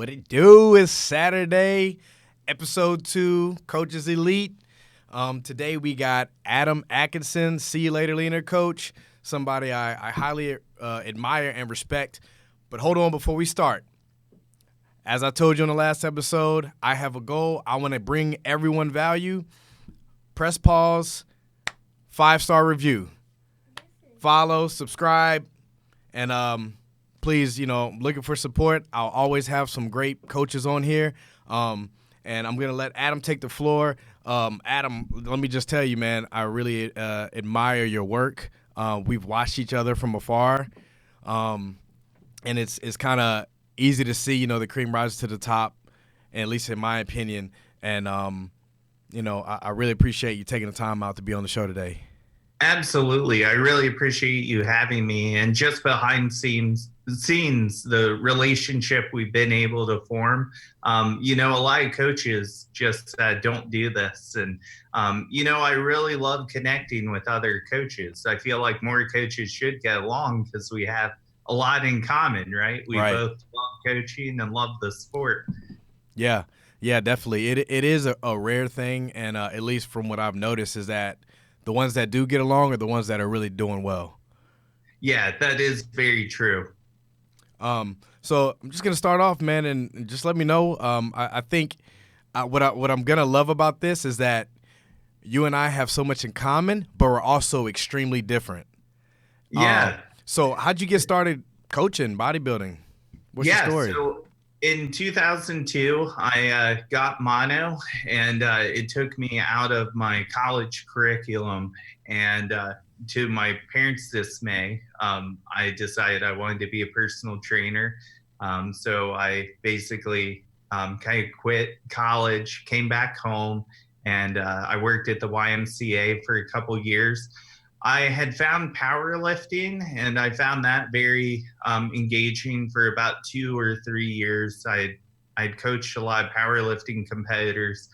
What it do is Saturday, episode 2, Coaches Elite. Today we got Adam Atkinson, SeeYouLaterLeaner coach, somebody I highly admire and respect. But hold on before we start. As I told you in the last episode, I have a goal. I want to bring everyone value. Press pause, 5-star review. Follow, subscribe, and please, looking for support. I'll always have some great coaches on here. And I'm going to let Adam take the floor. Adam, let me just tell you, man, I really admire your work. We've watched each other from afar. And it's kind of easy to see, the cream rises to the top, at least in my opinion. And, I really appreciate you taking the time out to be on the show today. Absolutely. I really appreciate you having me. And just behind scenes, the relationship we've been able to form. A lot of coaches just don't do this. And, I really love connecting with other coaches. I feel like more coaches should get along because we have a lot in common, right? We both love coaching and love the sport. Yeah, definitely. It is a rare thing. And at least from what I've noticed is that the ones that do get along are the ones that are really doing well. Yeah, that is very true. So I'm just gonna start off, man, and just let me know. I think what I'm gonna love about this is that you and I have so much in common, but we're also extremely different. Yeah. So how'd you get started coaching bodybuilding? What's your story? So in 2002, I got mono, and it took me out of my college curriculum. And to my parents' dismay, I decided I wanted to be a personal trainer. So I basically kind of quit college, came back home, and I worked at the YMCA for a couple years. I had found powerlifting, and I found that very engaging for about 2 or 3 years. I'd coached a lot of powerlifting competitors.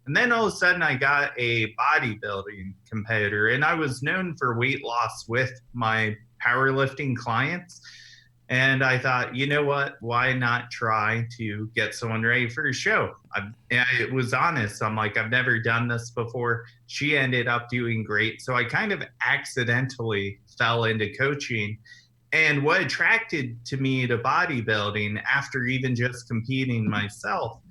And then all of a sudden I got a bodybuilding competitor, and I was known for weight loss with my powerlifting clients. And I thought, you know what, why not try to get someone ready for a show? I was honest. I'm like, I've never done this before. She ended up doing great. So I kind of accidentally fell into coaching. And what attracted to me to bodybuilding after even just competing myself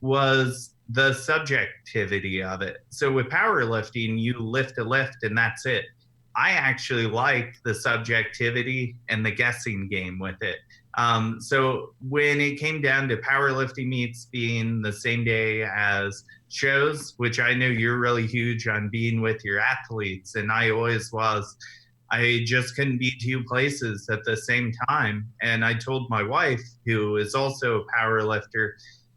was the subjectivity of it. So with powerlifting, you lift a lift and that's it. I actually like the subjectivity and the guessing game with it. So when it came down to powerlifting meets being the same day as shows, which I know you're really huge on being with your athletes, and I always was, I just couldn't be two places at the same time. And I told my wife, who is also a powerlifter,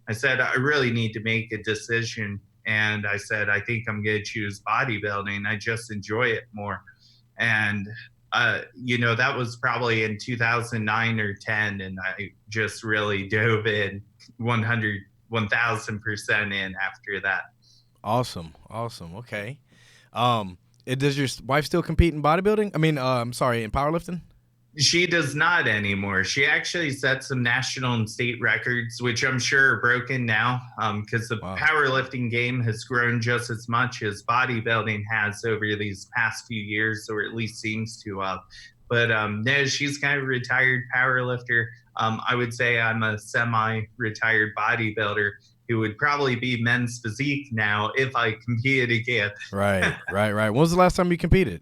I said, I really need to make a decision. And I said, I think I'm going to choose bodybuilding. I just enjoy it more. And, that was probably in 2009 or 10. And I just really dove in 1,000% in after that. Awesome. Okay. Does your wife still compete in bodybuilding? in powerlifting? She does not anymore. She actually set some national and state records, which I'm sure are broken now because the powerlifting game has grown just as much as bodybuilding has over these past few years, or at least seems to have. But no, she's kind of a retired powerlifter. I would say I'm a semi-retired bodybuilder who would probably be men's physique now if I competed again. Right. When was the last time you competed?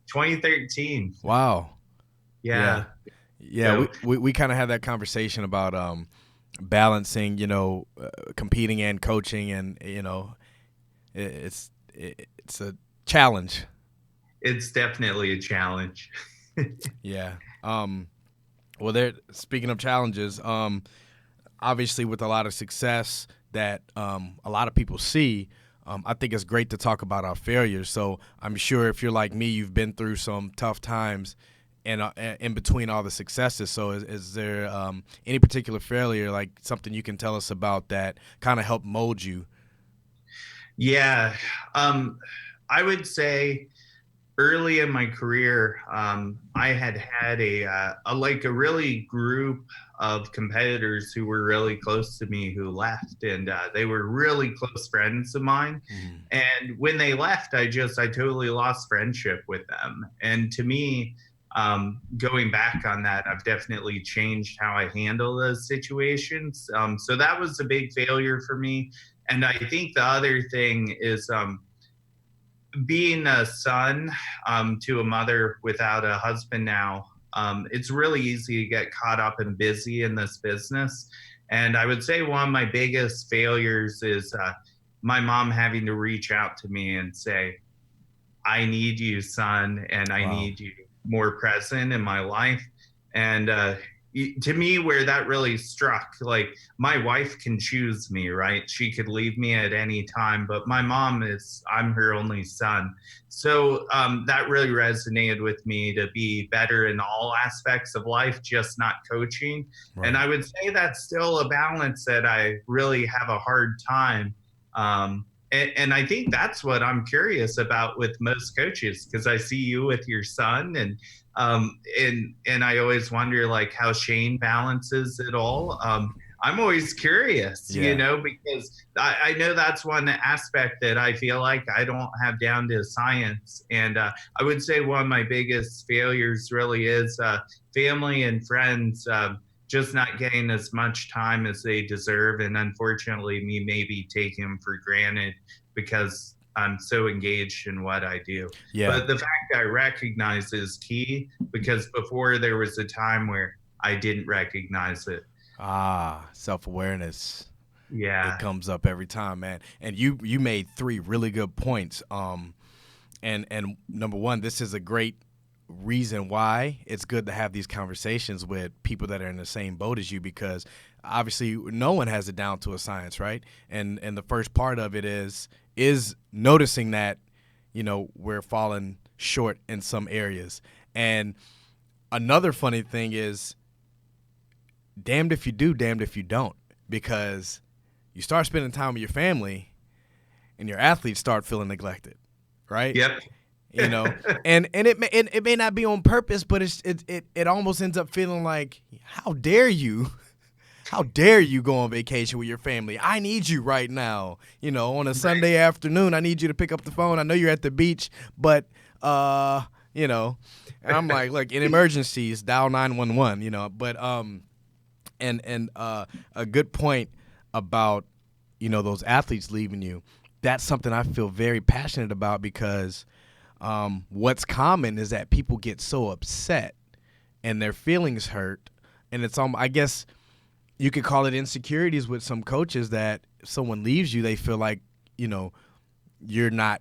2013. Wow. Yeah. So, we kind of had that conversation about balancing, competing and coaching, and it's a challenge. It's definitely a challenge. Yeah. Speaking of challenges, obviously with a lot of success that a lot of people see, I think it's great to talk about our failures. So I'm sure if you're like me, you've been through some tough times and in between all the successes. So is there any particular failure, like something you can tell us about that kind of helped mold you? Yeah. I would say early in my career, I had a really group of competitors who were really close to me who left, and they were really close friends of mine. Mm. And when they left, I totally lost friendship with them. And to me, going back on that, I've definitely changed how I handle those situations. So that was a big failure for me. And I think the other thing is being a son to a mother without a husband now. It's really easy to get caught up and busy in this business. And I would say one of my biggest failures is my mom having to reach out to me and say, I need you, son, and I Wow. need you more present in my life. And to me, where that really struck, like my wife can choose me, right? She could leave me at any time, but my mom I'm her only son. So that really resonated with me to be better in all aspects of life, just not coaching. And Right. I would say that's still a balance that I really have a hard time. And I think that's what I'm curious about with most coaches, because I see you with your son, and I always wonder like how Shane balances it all. I'm always curious, Yeah. because I know that's one aspect that I feel like I don't have down to science. And I would say one of my biggest failures really is family and friends. Just not getting as much time as they deserve, and unfortunately, me maybe taking them for granted because I'm so engaged in what I do. Yeah. But the fact I recognize is key, because before there was a time where I didn't recognize it. Ah, self-awareness. It Yeah. comes up every time, man. And you made three really good points. And number one, this is a great reason why it's good to have these conversations with people that are in the same boat as you, because obviously no one has it down to a science, right? And the first part of it is noticing that, we're falling short in some areas. And another funny thing is, damned if you do, damned if you don't, because you start spending time with your family and your athletes start feeling neglected, right? Yep. You know, and it may not be on purpose, but it almost ends up feeling like, how dare you? How dare you go on vacation with your family? I need you right now. On a Sunday afternoon, I need you to pick up the phone. I know you're at the beach, but and I'm like in emergencies, dial 911. But and a good point about those athletes leaving you. That's something I feel very passionate about, because what's common is that people get so upset and their feelings hurt, and it's I guess you could call it insecurities with some coaches, that if someone leaves you, they feel like you're not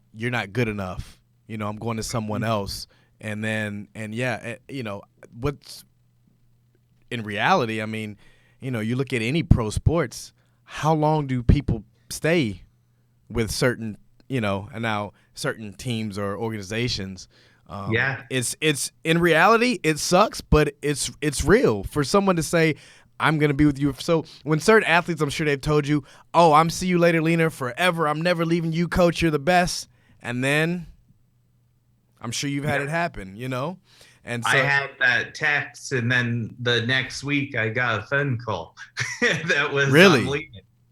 good enough. I'm going to someone else, what's in reality, I mean, you look at any pro sports, how long do people stay with certain, and now certain teams or organizations? Yeah. It's in reality, it sucks, but it's real for someone to say, I'm going to be with you. So when certain athletes, I'm sure they've told you, oh, I'm see you later, leaner forever. I'm never leaving you, coach. You're the best. And then I'm sure you've had it happen, And so I had that text, and then the next week I got a phone call that was really, leaving,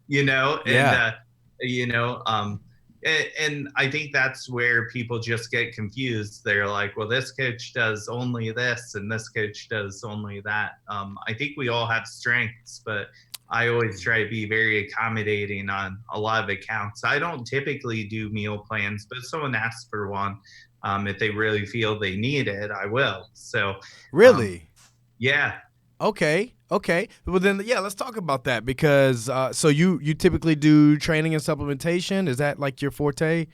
and yeah, and I think that's where people just get confused. They're like, well, this coach does only this and this coach does only that. I think we all have strengths, but I always try to be very accommodating on a lot of accounts. I don't typically do meal plans, but if someone asks for one, if they really feel they need it, I will. So, really. yeah. Okay. Well, then, yeah, let's talk about that, because so you typically do training and supplementation. Is that like your forte?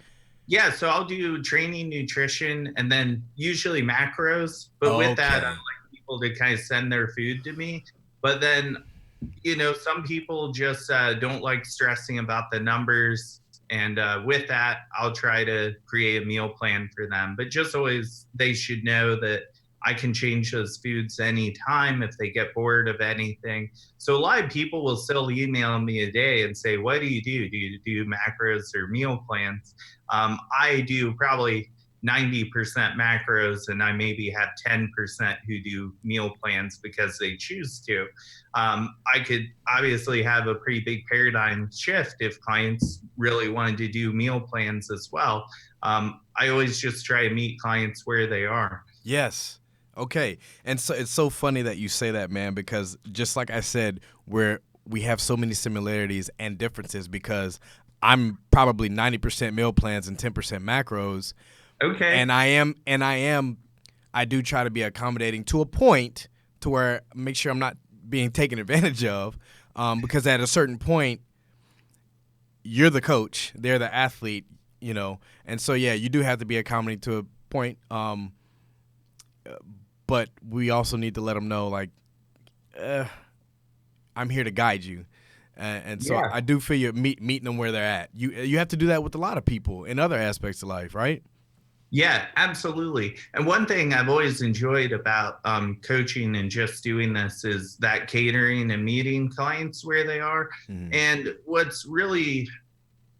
Yeah, so I'll do training, nutrition, and then usually macros. But with that, I Okay. like people to kind of send their food to me. But then, some people just don't like stressing about the numbers. And with that, I'll try to create a meal plan for them. But just always, they should know that I can change those foods anytime if they get bored of anything. So a lot of people will still email me a day and say, what do you do? Do you do macros or meal plans? I do probably 90% macros, and I maybe have 10% who do meal plans because they choose to. I could obviously have a pretty big paradigm shift if clients really wanted to do meal plans as well. I always just try to meet clients where they are. Yes. Okay. And so it's so funny that you say that, man, because just like I said, we have so many similarities and differences because I'm probably 90% meal plans and 10% macros. Okay. And I do try to be accommodating to a point to where make sure I'm not being taken advantage of, because at a certain point, you're the coach, they're the athlete, and so yeah, you do have to be accommodating to a point, but we also need to let them know, like, I'm here to guide you, and so I do feel you meeting them where they're at. You have to do that with a lot of people in other aspects of life, right? Yeah, absolutely. And one thing I've always enjoyed about coaching and just doing this is that catering and meeting clients where they are. Mm-hmm. And what's really,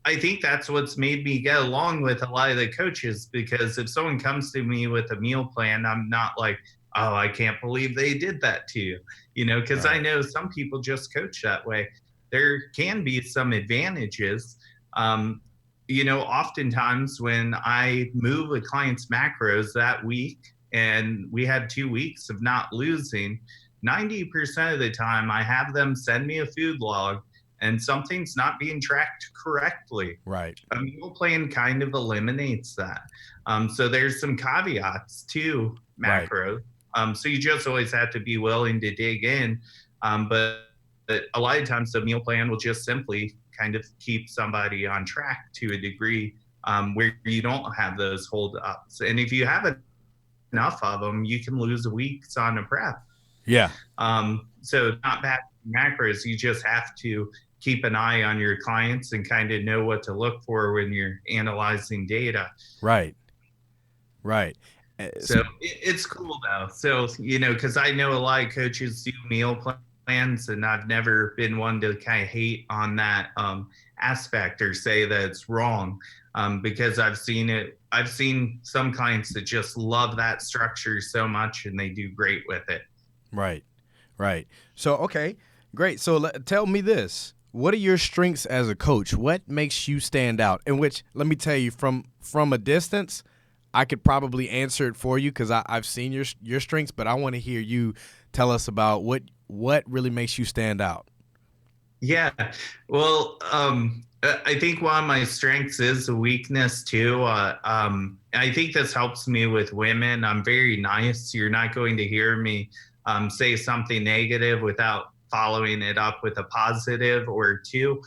I think that's what's made me get along with a lot of the coaches, because if someone comes to me with a meal plan, I'm not like, oh, I can't believe they did that to you, because I know some people just coach that way. There can be some advantages. Oftentimes when I move a client's macros that week and we had 2 weeks of not losing, 90% of the time I have them send me a food log and something's not being tracked correctly. Right. A meal plan kind of eliminates that. So there's some caveats to macros. Right. So you just always have to be willing to dig in. But a lot of times the meal plan will just simply kind of keep somebody on track to a degree, where you don't have those hold-ups. And if you have enough of them, you can lose weeks on a prep. Yeah. So not bad macros. You just have to keep an eye on your clients and kind of know what to look for when you're analyzing data. Right. So it's cool though. So, because I know a lot of coaches do meal plans, and I've never been one to kind of hate on that aspect or say that it's wrong, because I've seen some clients that just love that structure so much and they do great with it. Right. So, okay, great. So tell me this. What are your strengths as a coach? What makes you stand out? In which, let me tell you, from a distance, I could probably answer it for you because I've seen your strengths, but I want to hear you tell us about what really makes you stand out. Yeah, well, I think one of my strengths is a weakness too. I think this helps me with women. I'm very nice. You're not going to hear me say something negative without following it up with a positive or two.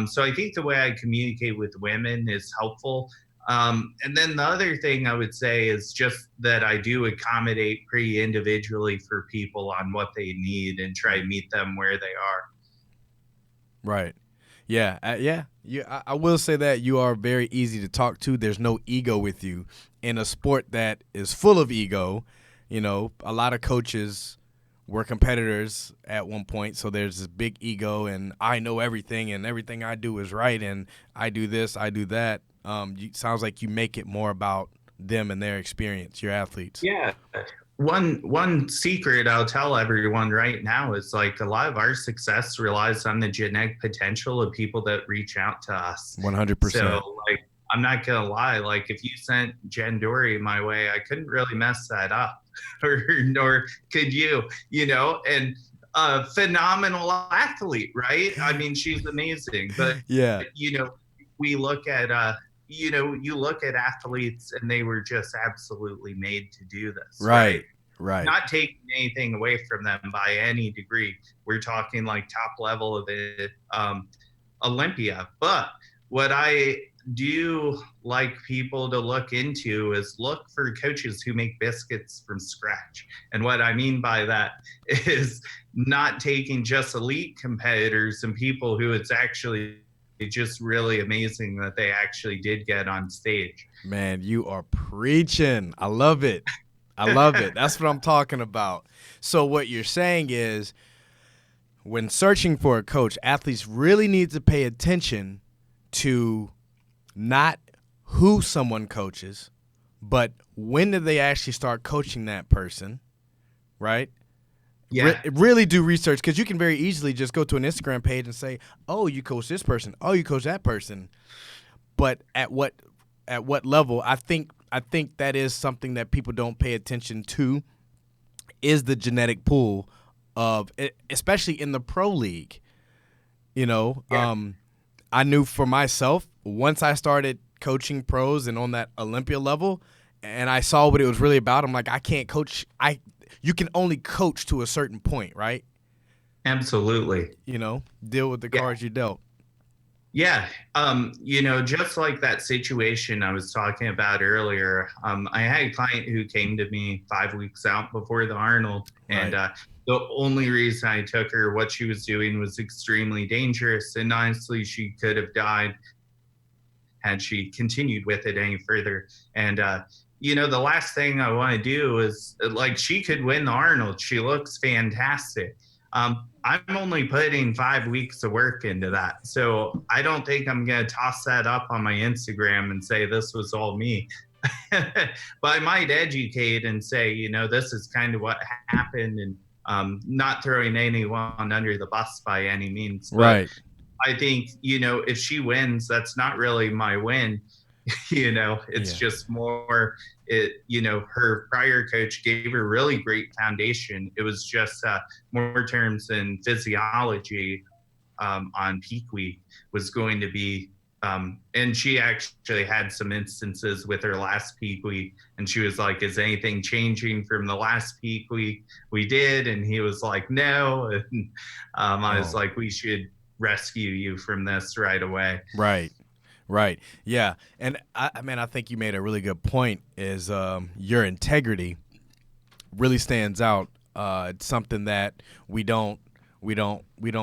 So I think the way I communicate with women is helpful. And then the other thing I would say is just that I do accommodate pretty individually for people on what they need and try to meet them where they are. Right. Yeah. I will say that you are very easy to talk to. There's no ego with you. In a sport that is full of ego, a lot of coaches were competitors at one point, so there's this big ego, and I know everything, and everything I do is right, and I do this, I do that. Sounds like you make it more about them and their experience, your athletes. Yeah. One secret I'll tell everyone right now is, like, a lot of our success relies on the genetic potential of people that reach out to us. 100%. So, like, I'm not gonna lie, like, if you sent Jen Dory my way, I couldn't really mess that up. Nor could you, and a phenomenal athlete, right? I mean, she's amazing, but yeah, we look at you look at athletes and they were just absolutely made to do this. Right. Not taking anything away from them by any degree. We're talking like top level of it, Olympia. But what I do like people to look into is look for coaches who make biscuits from scratch. And what I mean by that is not taking just elite competitors and people who it's actually just really amazing that they actually did get on stage. Man, you are preaching. I love it. That's what I'm talking about. So what you're saying is, when searching for a coach, athletes really need to pay attention to not who someone coaches, but when did they actually start coaching that person, right? Yeah, Really do research, because you can very easily just go to an Instagram page and say, oh, you coach this person, oh, you coach that person. But at what level? I think that is something that people don't pay attention to, is the genetic pool of it, especially in the pro league. yeah. I knew for myself, once I started coaching pros and on that Olympia level, and I saw what it was really about, I'm like, I can't coach. You can only coach to a certain point, right? Absolutely. Deal with the Yeah. cards you dealt. Yeah. Just like that situation I was talking about earlier, I had a client who came to me 5 weeks out before the Arnold. And Right. the only reason I took her, what she was doing was extremely dangerous. And honestly, she could have died had she continued with it any further. And, the last thing I want to do is, like, she could win the Arnold. She looks fantastic. I'm only putting 5 weeks of work into that. So I don't think I'm going to toss that up on my Instagram and say this was all me. But I might educate and say, this is kind of what happened, and not throwing anyone under the bus by any means. But Right. I think, if she wins, that's not really my win. It's Yeah. just more her prior coach gave her really great foundation. It was just more terms in physiology on peak week was going to be and she actually had some instances with her last peak week, and she was like, is anything changing from the last peak week we did? And he was like, no. And I was like, we should rescue you from this right away. Right. Right. Yeah. And I think you made a really good point, is your integrity really stands out. It's something that we don't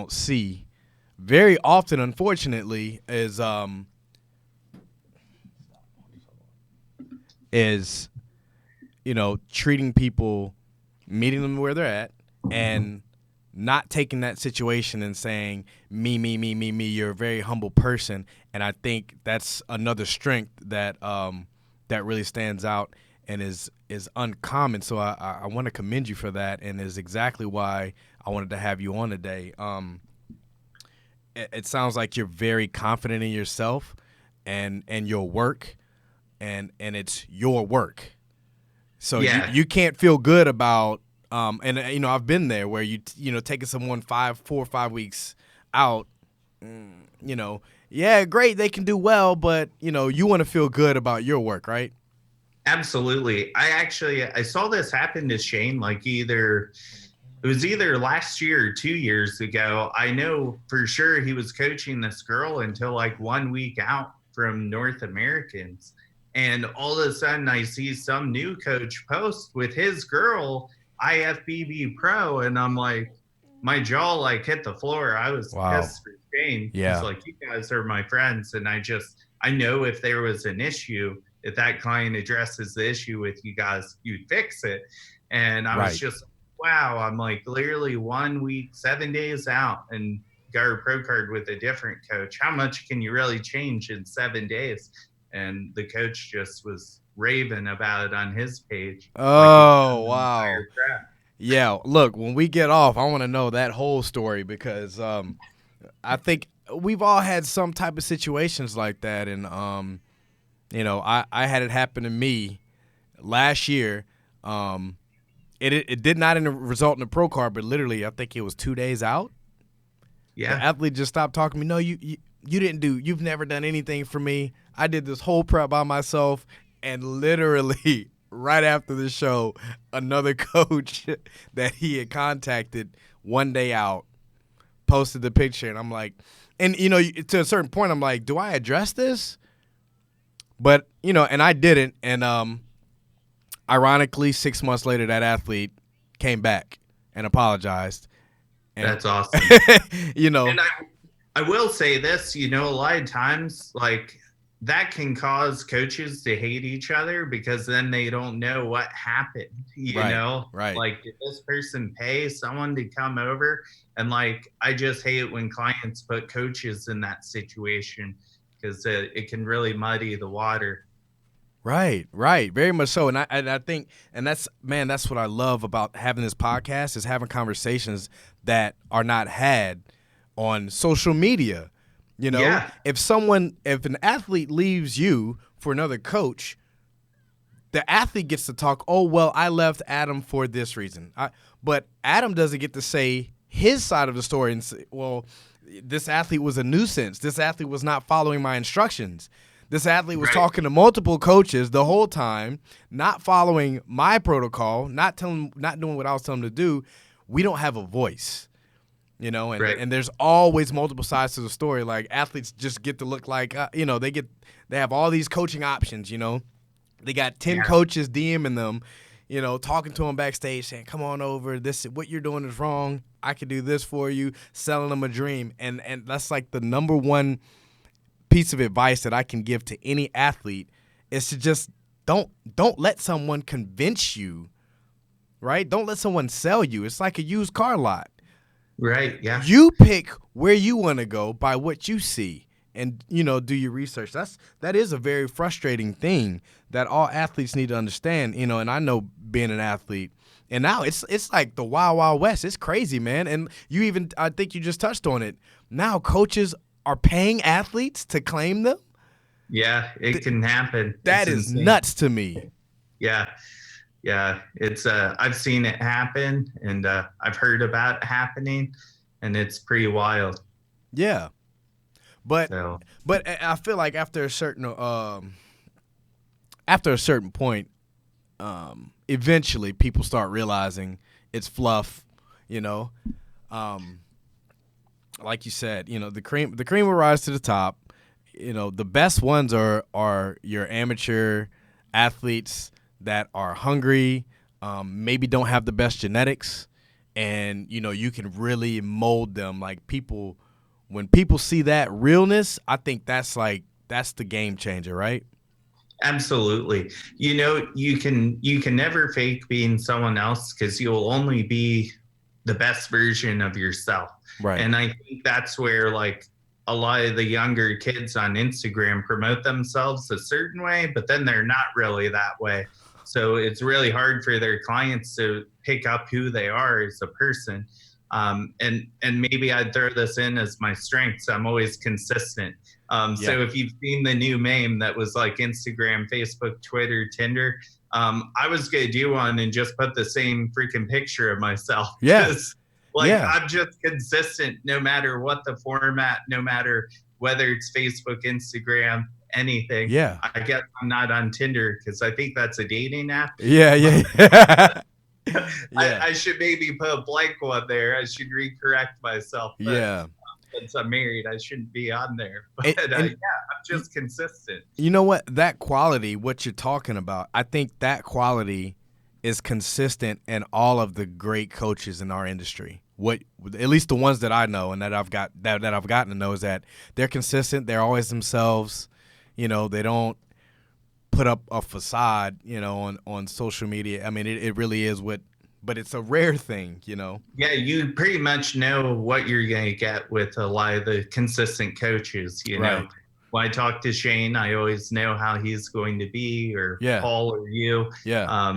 see very often, unfortunately, is treating people, meeting them where they're at, and not taking that situation and saying, me, me, me, me, me. You're a very humble person, and I think that's another strength that that really stands out and is uncommon. So I want to commend you for that, and is exactly why I wanted to have you on today. It sounds like you're very confident in yourself and your work, and it's your work. So Yeah, you can't feel good about and I've been there where taking someone 4 or 5 weeks out, yeah, great, they can do well, but you want to feel good about your work, right? absolutely. I saw this happen to Shane, like it was either last year or 2 years ago. I know for sure he was coaching this girl until like 1 week out from North Americans. And all of a sudden I see some new coach post with his girl, IFBB Pro. And I'm like, my jaw like hit the floor. I was Wow. pissed for Shane. He's Yeah. like, you guys are my friends. And I know if there was an issue, if that client addresses the issue with you guys, you'd fix it. And I was Right. just, wow, I'm like literally 1 week, 7 days out, and got a pro card with a different coach. How much can you really change in 7 days? And the coach just was raving about it on his page, like he's Oh, done the wow. entire prep. Yeah, look, when we get off, I want to know that whole story, because I think we've all had some type of situations like that, and I had it happen to me last year. It did not result in a pro card, but literally, I think it was 2 days out. The Yeah, athlete just stopped talking to me. No, you've never done anything for me. I did this whole prep by myself, and literally right after the show, another coach that he had contacted 1 day out posted the picture, and I'm like, and to a certain point, I'm like, do I address this? But and I didn't, and ironically, 6 months later, that athlete came back and apologized, and that's awesome. you know, And I will say this, a lot of times, like, that can cause coaches to hate each other because then they don't know what happened, right, right. like, did this person pay someone to come over? And like, I just hate when clients put coaches in that situation because it can really muddy the water. Right, very much so, and I think, and that's what I love about having this podcast is having conversations that are not had on social media. You know, Yeah, if an athlete leaves you for another coach, the athlete gets to talk. Oh well, I left Adam for this reason, but Adam doesn't get to say his side of the story and say, well, this athlete was a nuisance. This athlete was not following my instructions. This athlete was right, talking to multiple coaches the whole time, not following my protocol, not doing what I was telling them to do. We don't have a voice, you know, right. and there's always multiple sides to the story. Like athletes just get to look like, they have all these coaching options, you know. They got 10 Yeah, coaches DMing them, you know, talking to them backstage saying, come on over, what you're doing is wrong. I can do this for you, selling them a dream. And that's like the number one piece of advice that I can give to any athlete is to just don't let someone convince you, right? Don't let someone sell you. It's like a used car lot. right. Yeah, You pick where you want to go by what you see and, you know, do your research. That is a very frustrating thing that all athletes need to understand, you know, and I know being an athlete. And now it's like the wild, wild west. It's crazy, man. And I think you just touched on it. Now coaches are paying athletes to claim them. yeah. It can happen. That It's is insane. nuts to me. Yeah, yeah. It's I've seen it happen, and I've heard about it happening, and it's pretty wild. Yeah. But So I feel like after a certain point, eventually people start realizing it's fluff, you know. Like you said, you know, the cream will rise to the top. You know, the best ones are your amateur athletes that are hungry, maybe don't have the best genetics, and you know, you can really mold them. Like when people see that realness, I think that's the game changer, right? absolutely. You can never fake being someone else because you'll only be the best version of yourself. Right. And I think that's where like a lot of the younger kids on Instagram promote themselves a certain way, but then they're not really that way. So it's really hard for their clients to pick up who they are as a person. And maybe I'd throw this in as my strengths. I'm always consistent. Yeah. So if you've seen the new meme that was like Instagram, Facebook, Twitter, Tinder, I was gonna do one and just put the same freaking picture of myself. Yeah. 'Cause, like Yeah. I'm just consistent no matter what the format, no matter whether it's Facebook, Instagram, anything. Yeah. I guess I'm not on Tinder because I think that's a dating app. Yeah. Yeah. Yeah. I should maybe put a blank one there. I should recorrect myself. But Yeah. since I'm married, I shouldn't be on there. But And, yeah, and I'm just consistent. you know what? That quality, what you're talking about, I think that quality is consistent in all of the great coaches in our industry. At least the ones that I know and that I've gotten to know is that they're consistent. They're always themselves. You know, they don't put up a facade, you know, on social media. I mean, it really is but it's a rare thing, you know. Yeah, you pretty much know what you're going to get with a lot of the consistent coaches. You know, Right. when I talk to Shane, I always know how he's going to be, or Yeah. Paul or you. Yeah.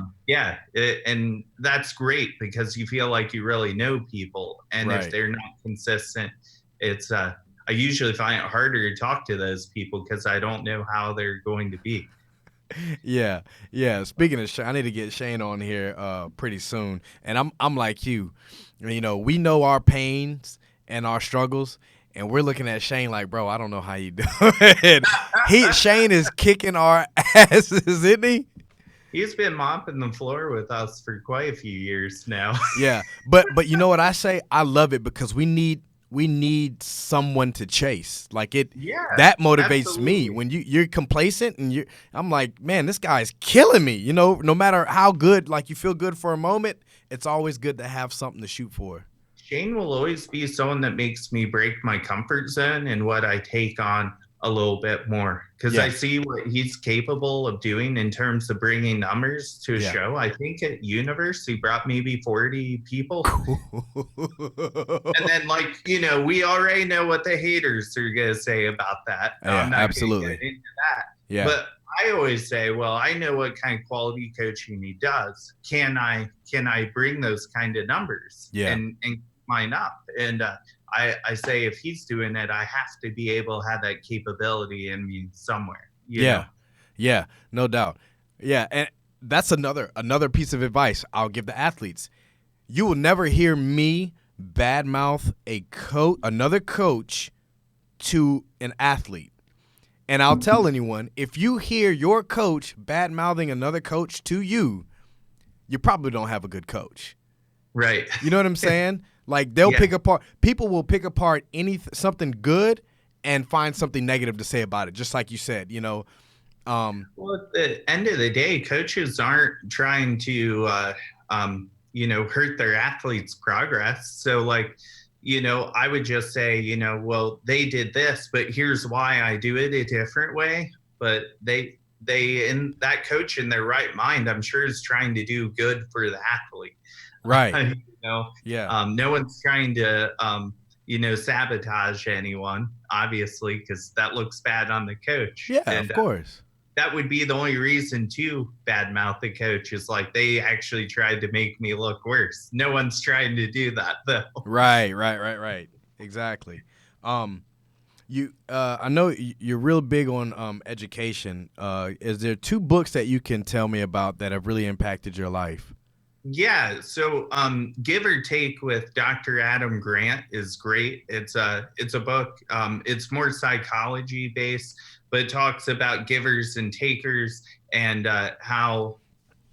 And that's great because you feel like you really know people. And Right. if they're not consistent, it's I usually find it harder to talk to those people because I don't know how they're going to be. Yeah, yeah. Speaking of Shane, I need to get Shane on here pretty soon. And I'm like you. You know, we know our pains and our struggles, and we're looking at Shane like, bro, I don't know how you do it. Shane is kicking our asses, isn't he? He's been mopping the floor with us for quite a few years now. Yeah. But you know what I say? I love it because we need someone to chase. Like Yeah, that motivates absolutely. me when you're complacent and I'm like, man, this guy's killing me. You know, no matter how good, like you feel good for a moment, it's always good to have something to shoot for. Shane will always be someone that makes me break my comfort zone and what I take on a little bit more because Yeah. I see what he's capable of doing in terms of bringing numbers to a Yeah. show. I think at Universe, he brought maybe 40 people. And then, like, we already know what the haters are going to say about that. Yeah, I'm not absolutely. going to get into that. Yeah. But I always say, well, I know what kind of quality coaching he does. Can I bring those kind of numbers Yeah. and mine up? And I say, if he's doing it, I have to be able to have that capability in me somewhere. You know? Yeah. Yeah. No doubt. Yeah. And that's another piece of advice I'll give the athletes. You will never hear me badmouth another coach to an athlete. And I'll tell anyone, if you hear your coach bad-mouthing another coach to you, you probably don't have a good coach. Right. You know what I'm saying? Like, they'll pick apart – people will pick apart something good and find something negative to say about it, just like you said, you know. Well, at the end of the day, coaches aren't trying to, hurt their athletes' progress. So, like, I would just say, well, they did this, but here's why I do it a different way. But they in that coach in their right mind, I'm sure, is trying to do good for the athlete. Right. Yeah. No one's trying to, sabotage anyone, obviously, because that looks bad on the coach. Yeah, And of course. that would be the only reason to badmouth the coach, is like, they actually tried to make me look worse. No one's trying to do that, though. Right. Exactly. I know you're real big on education. Is there 2 books that you can tell me about that have really impacted your life? Yeah. So, Give or Take with Dr. Adam Grant is great. It's a book. It's more psychology based, but it talks about givers and takers, and how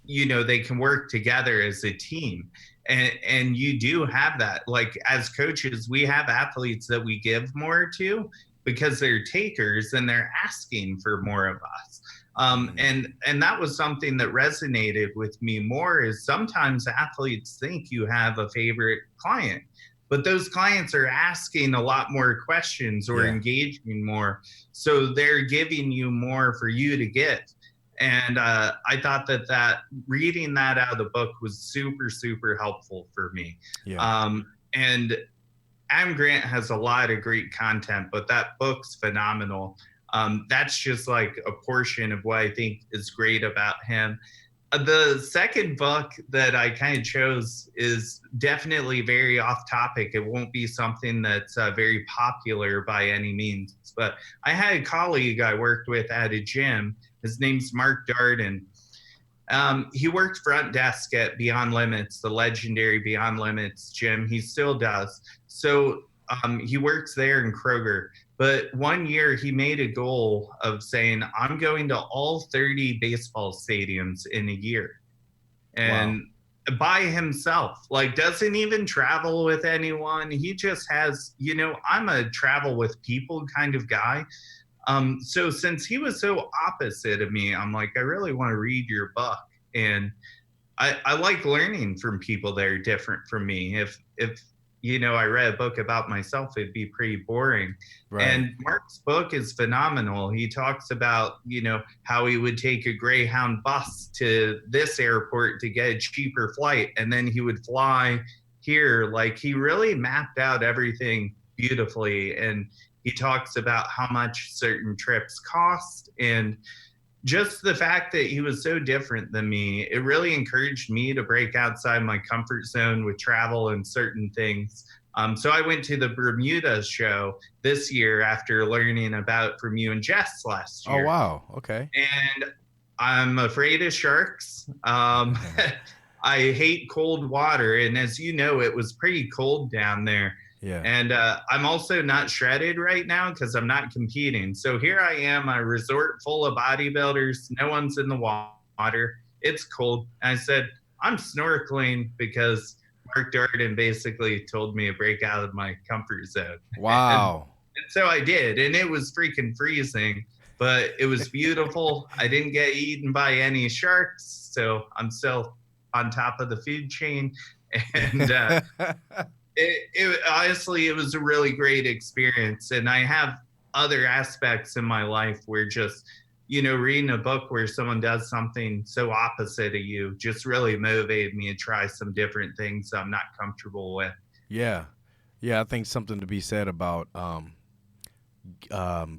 they can work together as a team. And you do have that. Like, as coaches, we have athletes that we give more to because they're takers and they're asking for more of us. And that was something that resonated with me more, is sometimes athletes think you have a favorite client, but those clients are asking a lot more questions or engaging more. So they're giving you more for you to get. And I thought that reading that out of the book was super, super helpful for me. And Adam Grant has a lot of great content, but that book's phenomenal. That's just like a portion of what I think is great about him. The second book that I kind of chose is definitely very off topic. It won't be something that's very popular by any means. But I had a colleague I worked with at a gym. His name's Mark Darden. He worked front desk at Beyond Limits, the legendary Beyond Limits gym. He still does. So he works there in Kroger. But one year he made a goal of saying, I'm going to all 30 baseball stadiums in a year. And by himself, like, doesn't even travel with anyone. He just has, I'm a travel with people kind of guy. So since he was so opposite of me, I'm like, I really want to read your book. And I like learning from people that are different from me. If I read a book about myself, it'd be pretty boring. Right. And Mark's book is phenomenal. He talks about, how he would take a Greyhound bus to this airport to get a cheaper flight, and then he would fly here. Like, he really mapped out everything beautifully. And he talks about how much certain trips cost, and just the fact that he was so different than me, it really encouraged me to break outside my comfort zone with travel and certain things. So I went to the Bermuda show this year after learning about from you and Jess last year. Oh, wow. Okay. And I'm afraid of sharks. I hate cold water. And as you know, it was pretty cold down there. Yeah. And I'm also not shredded right now because I'm not competing. So here I am, a resort full of bodybuilders. No one's in the water. It's cold. And I said, I'm snorkeling because Mark Darden basically told me to break out of my comfort zone. Wow. And so I did. And it was freaking freezing, but it was beautiful. I didn't get eaten by any sharks. So I'm still on top of the food chain. And honestly, it was a really great experience. And I have other aspects in my life where just, reading a book where someone does something so opposite of you just really motivated me to try some different things I'm not comfortable with. Yeah. I think something to be said about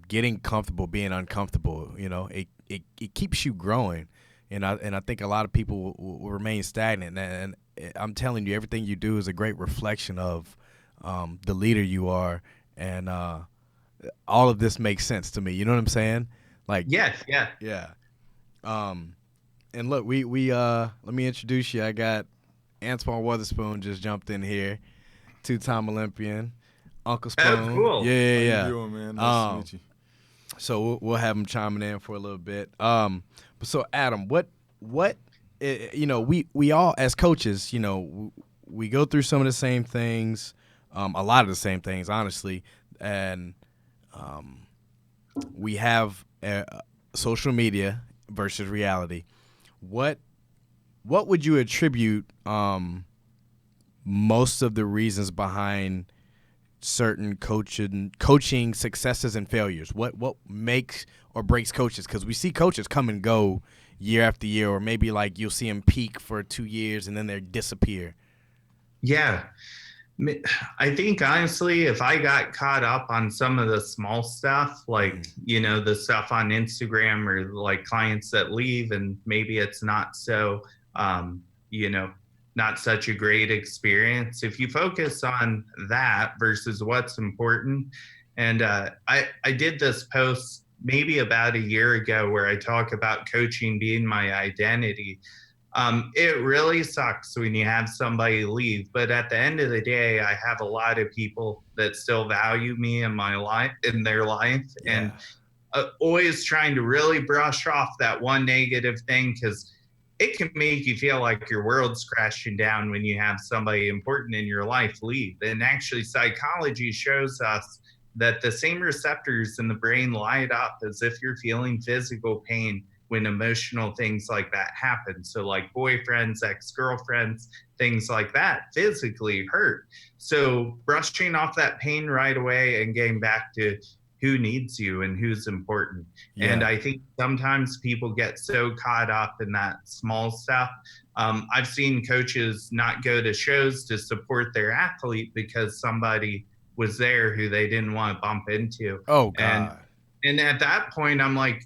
getting comfortable being uncomfortable. It keeps you growing, and I think a lot of people will remain stagnant. And I'm telling you, everything you do is a great reflection of the leader you are, and all of this makes sense to me. You know what I'm saying? Like, Yes, yeah. yeah. And look, we let me introduce you. I got Antoine Witherspoon just jumped in here, 2-time Olympian, Uncle Spoon. Oh, cool. Yeah. How you doing, man? Nice to meet you. So we'll have him chiming in for a little bit. So Adam, what we all as coaches, we go through some of the same things, a lot of the same things, honestly, and we have social media versus reality. What would you attribute most of the reasons behind certain coaching successes and failures? What makes or breaks coaches? Because we see coaches come and go year after year, or maybe like you'll see them peak for 2 years and then they disappear. Yeah. I think honestly, if I got caught up on some of the small stuff, like, the stuff on Instagram or like clients that leave and maybe it's not so, not such a great experience. If you focus on that versus what's important. And I did this post maybe about a year ago where I talk about coaching being my identity. It really sucks when you have somebody leave, but at the end of the day, I have a lot of people that still value me in my life, in their life, and always trying to really brush off that one negative thing, because it can make you feel like your world's crashing down when you have somebody important in your life leave. And actually, psychology shows us that the same receptors in the brain light up as if you're feeling physical pain when emotional things like that happen. So like boyfriends, ex-girlfriends, things like that physically hurt. So brushing off that pain right away and getting back to who needs you and who's important. Yeah. And I think sometimes people get so caught up in that small stuff. I've seen coaches not go to shows to support their athlete because somebody was there who they didn't want to bump into. Oh, God. And at that point, I'm like,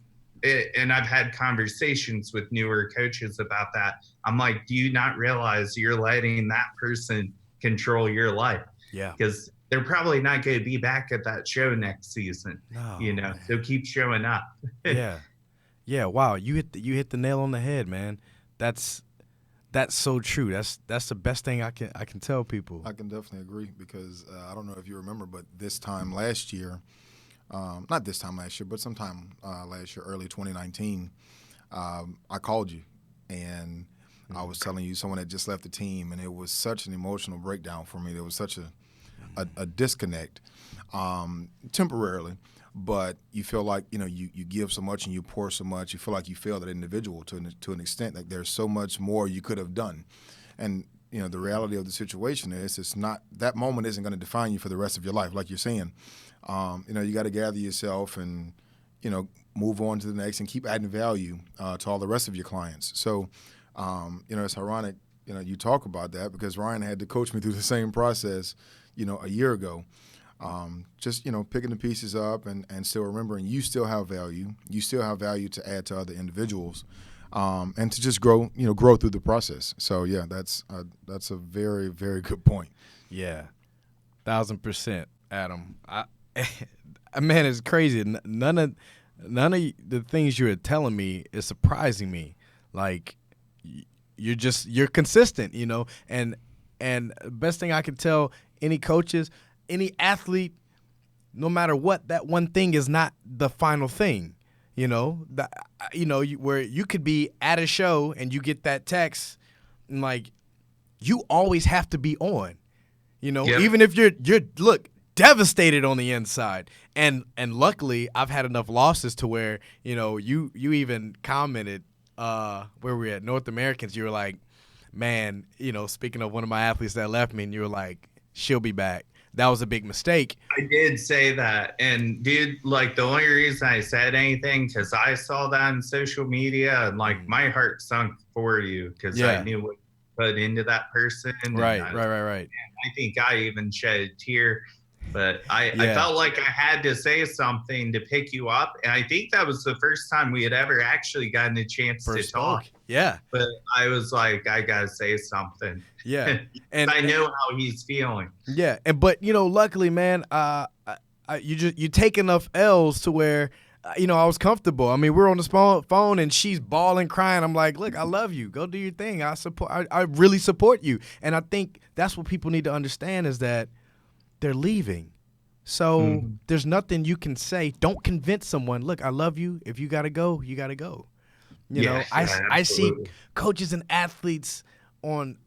and I've had conversations with newer coaches about that. I'm like, do you not realize you're letting that person control your life? Yeah. Because they're probably not going to be back at that show next season. No, man. So keep showing up. Yeah. Wow. You hit the nail on the head, man. That's so true. That's the best thing I can tell people. I can definitely agree because I don't know if you remember, but this time last year, not this time last year, but sometime last year, early 2019, I called you and I was telling you someone had just left the team, and it was such an emotional breakdown for me. There was such a disconnect temporarily, but you feel like, you give so much and you pour so much. You feel like you fail that individual to an extent. Like there's so much more you could have done. And, the reality of the situation is it's not, that moment isn't going to define you for the rest of your life, like you're saying. You got to gather yourself and, move on to the next and keep adding value to all the rest of your clients. So, it's ironic, you talk about that because Ryan had to coach me through the same process, a year ago. Just, picking the pieces up and still remembering you still have value. You still have value to add to other individuals and to just grow through the process. So, yeah, that's a very, very good point. Yeah, 1,000%, Adam. Man, it's crazy. None of the things you were telling me is surprising me. Like, you're consistent, and the best thing I can tell any coaches, any athlete, no matter what, that one thing is not the final thing. Where you could be at a show and you get that text, and like, you always have to be on. Yep. Even if you're devastated on the inside, and luckily I've had enough losses to where you even commented where we at North Americans. You were like, man, speaking of one of my athletes that left me, and you were like, she'll be back. That was a big mistake. I did say that. And dude, like the only reason I said anything, because I saw that on social media and like my heart sunk for you because I knew what you put into that person. Right. I think I even shed a tear But I felt like I had to say something to pick you up. And I think that was the first time we had ever actually gotten a chance to talk. Yeah. But I was like, I got to say something. Yeah. And I know how he's feeling. Yeah. But, luckily, man, you take enough L's to where, I was comfortable. I mean, we're on the phone and she's bawling, crying. I'm like, look, I love you. Go do your thing. I really support you. And I think that's what people need to understand is that they're leaving. So there's nothing you can say. Don't convince someone, look, I love you. If you got to go, you got to go. I see coaches and athletes on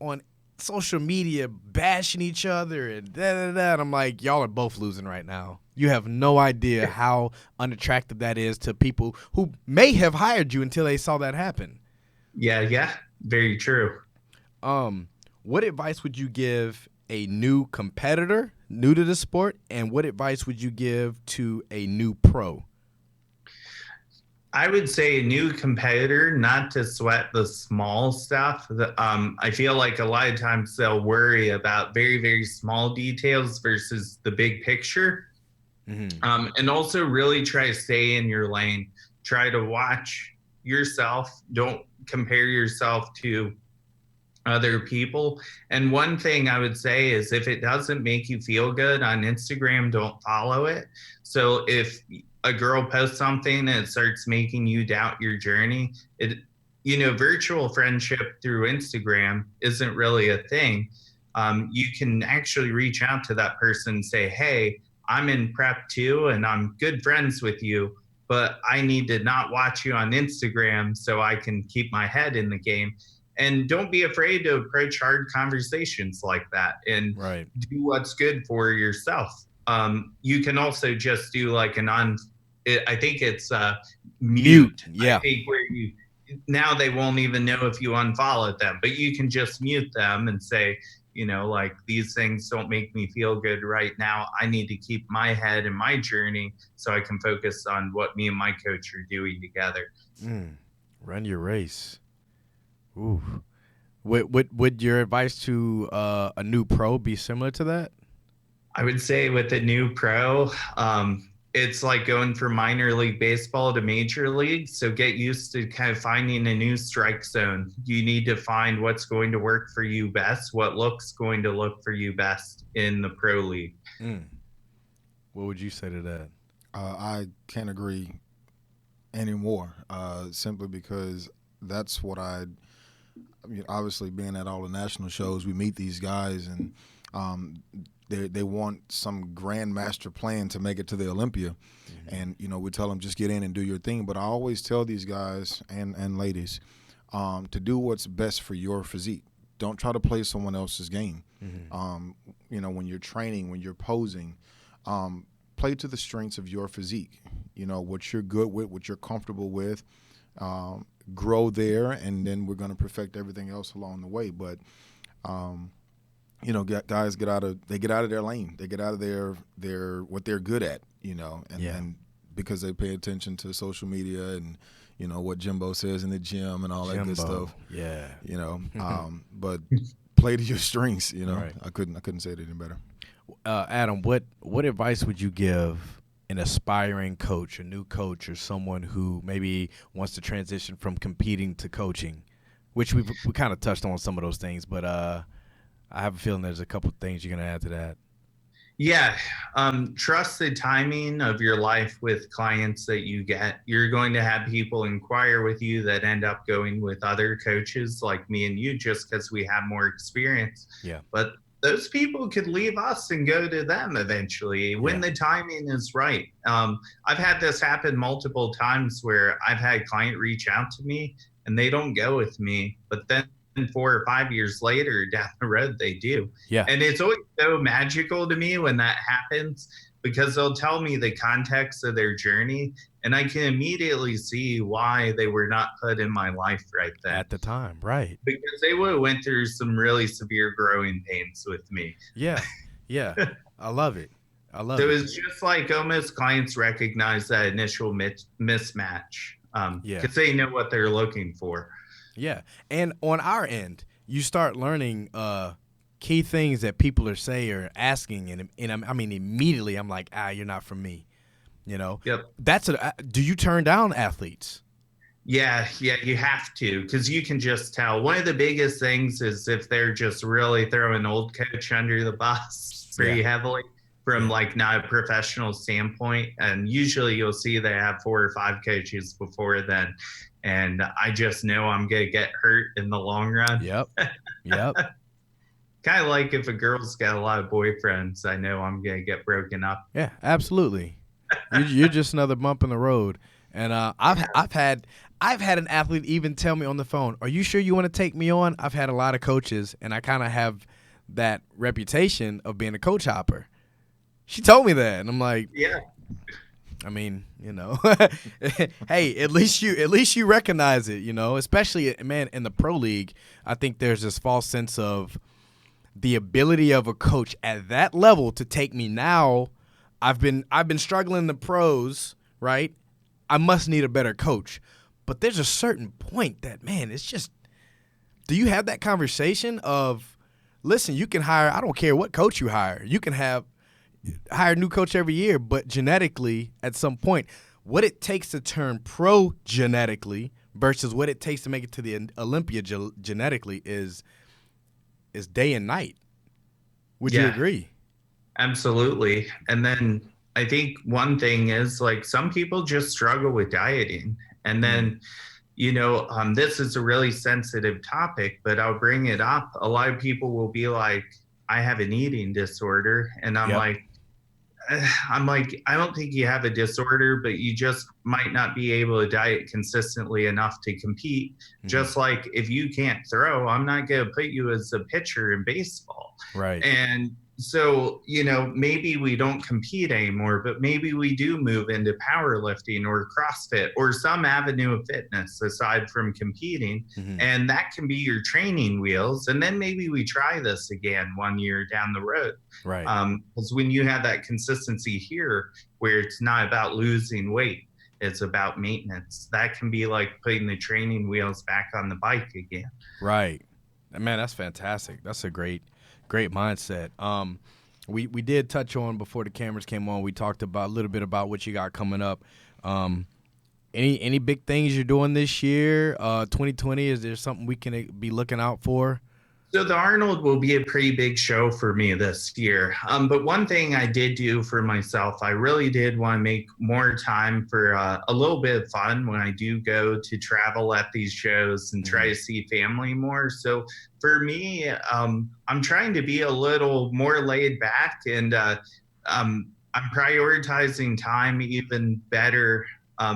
social media bashing each other and da-da-da. And I'm like, y'all are both losing right now. You have no idea how unattractive that is to people who may have hired you until they saw that happen. Yeah. Very true. What advice would you give a new competitor, new to the sport, and what advice would you give to a new pro? I would say a new competitor, not to sweat the small stuff. I feel like a lot of times they'll worry about very, very small details versus the big picture. And also really try to stay in your lane. Try to watch yourself. Don't compare yourself to other people. And one thing I would say is if it doesn't make you feel good on Instagram, don't follow it. So if a girl posts something and it starts making you doubt your journey, virtual friendship through Instagram isn't really a thing. You can actually reach out to that person and say, hey, I'm in prep too, and I'm good friends with you, but I need to not watch you on Instagram so I can keep my head in the game. And don't be afraid to approach hard conversations like that and do what's good for yourself. You can also just do like I think it's mute. Yeah. I think where now they won't even know if you unfollowed them, but you can just mute them and say, like these things don't make me feel good right now. I need to keep my head in my journey so I can focus on what me and my coach are doing together. Run your race. Ooh. Would your advice to a new pro be similar to that? I would say with a new pro, it's like going from minor league baseball to major league. So get used to kind of finding a new strike zone. You need to find what's going to work for you best, what looks going to look for you best in the pro league. What would you say to that? I can't agree anymore, simply because that's what obviously being at all the national shows, we meet these guys and they want some grand master plan to make it to the Olympia. And, we tell them just get in and do your thing. But I always tell these guys and ladies to do what's best for your physique. Don't try to play someone else's game. When you're training, when you're posing, play to the strengths of your physique. What you're good with, what you're comfortable with. Grow there, and then we're going to perfect everything else along the way. But guys get out of their lane. They get out of their what they're good at, and because they pay attention to social media and what Jimbo says in the gym and all that good stuff. Yeah. But play to your strengths. Right. I couldn't say it any better. Adam, what advice would you give an aspiring coach, a new coach, or someone who maybe wants to transition from competing to coaching, which we kind of touched on some of those things, but I have a feeling there's a couple of things you're going to add to that. Yeah. Trust the timing of your life with clients that you get. You're going to have people inquire with you that end up going with other coaches like me and you just because we have more experience. Yeah. But those people could leave us and go to them eventually when the timing is right. I've had this happen multiple times where I've had a client reach out to me and they don't go with me, but then 4 or 5 years later down the road, they do. Yeah. And it's always so magical to me when that happens because they'll tell me the context of their journey and I can immediately see why they were not put in my life right then. At the time, right. Because they would have went through some really severe growing pains with me. Yeah. Yeah. I love it. So it's just like almost clients recognize that initial mismatch because they know what they're looking for. Yeah. And on our end, you start learning key things that people are saying or asking, and I mean immediately I'm like, you're not for me. You know. Yep. Do you turn down athletes? Yeah, you have to, because you can just tell. One of the biggest things is if they're just really throwing old coach under the bus pretty heavily from like not a professional standpoint. And usually you'll see they have 4 or 5 coaches before then. And I just know I'm going to get hurt in the long run. Yep. Kind of like if a girl's got a lot of boyfriends, I know I'm going to get broken up. Yeah, absolutely. You're just another bump in the road. And I've had an athlete even tell me on the phone, "Are you sure you want to take me on?" I've had a lot of coaches, and I kind of have that reputation of being a coach hopper. She told me that, and I'm like, yeah. I mean, you know, hey, at least you recognize it, you know. Especially, man, in the pro league, I think there's this false sense of the ability of a coach at that level to take me now. I've been struggling in the pros, right? I must need a better coach. But there's a certain point that, man, it's just, do you have that conversation of, listen, you can hire, I don't care what coach you hire. You can hire a new coach every year, but genetically, at some point, what it takes to turn pro genetically versus what it takes to make it to the Olympia genetically is day and night. Would you agree? Absolutely. And then I think one thing is, like, some people just struggle with dieting. And then, you know, this is a really sensitive topic, but I'll bring it up. A lot of people will be like, I have an eating disorder. And I'm like, I don't think you have a disorder, but you just might not be able to diet consistently enough to compete. Mm-hmm. Just like if you can't throw, I'm not going to put you as a pitcher in baseball. Right. And so, you know, maybe we don't compete anymore, but maybe we do move into powerlifting or CrossFit or some avenue of fitness aside from competing. Mm-hmm. And that can be your training wheels. And then maybe we try this again 1 year down the road. Right. Because when you have that consistency here, where it's not about losing weight, it's about maintenance. That can be like putting the training wheels back on the bike again. Right. Man, that's fantastic. That's a great mindset. We did touch on, before the cameras came on, we talked about a little bit about what you got coming up. Any big things you're doing this year? 2020, is there something we can be looking out for? So the Arnold will be a pretty big show for me this year. But one thing I did do for myself, I really did want to make more time for a little bit of fun when I do go to travel at these shows and try to see family more. So for me, I'm trying to be a little more laid back, and I'm prioritizing time even better.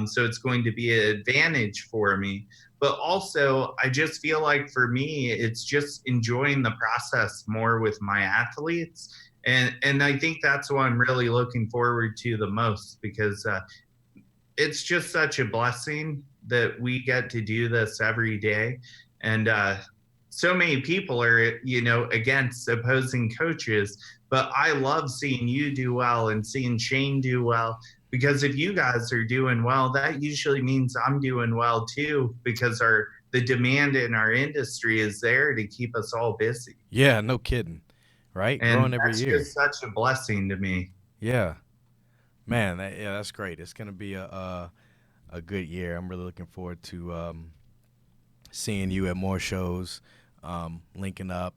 So it's going to be an advantage for me. But also, I just feel like for me, it's just enjoying the process more with my athletes. And I think that's what I'm really looking forward to the most, because it's just such a blessing that we get to do this every day. And so many people are, you know, against opposing coaches, but I love seeing you do well and seeing Shane do well. Because if you guys are doing well, that usually means I'm doing well too, because the demand in our industry is there to keep us all busy. Yeah, no kidding. Right? And growing every year. Just such a blessing to me. Yeah. Man, that's great. It's going to be a good year. I'm really looking forward to seeing you at more shows, linking up.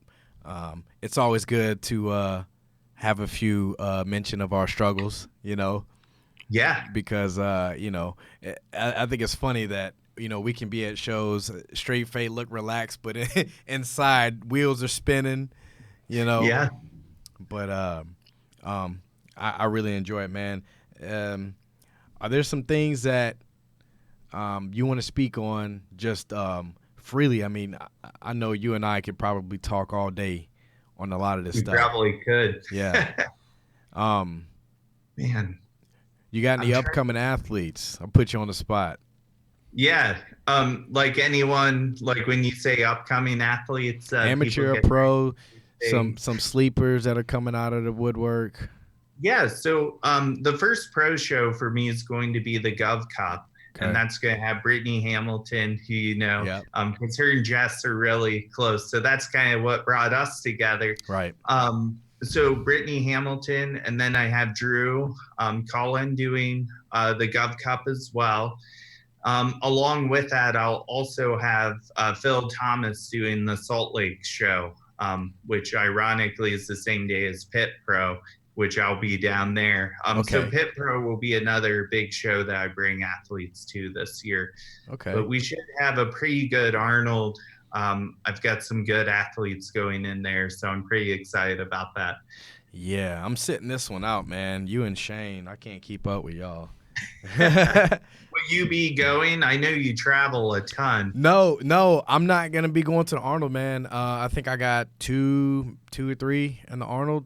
It's always good to have a few mention of our struggles, you know. Yeah. Because, you know, I think it's funny that, you know, we can be at shows, straight face, look relaxed, but inside wheels are spinning, you know. Yeah. But I really enjoy it, man. Are there some things that you want to speak on just freely? I mean, I know you and I could probably talk all day on a lot of this stuff. We probably could. Yeah. Man. You got any upcoming athletes? I'll put you on the spot. Yeah. Like anyone, like when you say upcoming athletes, amateur, pro, some sleepers that are coming out of the woodwork. Yeah. So the first pro show for me is going to be the Gov Cup. and that's going to have Brittany Hamilton, who Yep. because her and Jess are really close, so that's kind of what brought us together. Right. So Brittany Hamilton, and then I have Drew Collin doing the Gov Cup as well. Along with that, I'll also have Phil Thomas doing the Salt Lake show, which ironically is the same day as Pit Pro, which I'll be down there. So Pit Pro will be another big show that I bring athletes to this year. Okay. But we should have a pretty good Arnold. I've got some good athletes going in there, so I'm pretty excited about that. Yeah, I'm sitting this one out, man. You and Shane, I can't keep up with y'all. Will you be going? I know you travel a ton. No, I'm not gonna be going to the Arnold, man. I think I got two or three in the Arnold.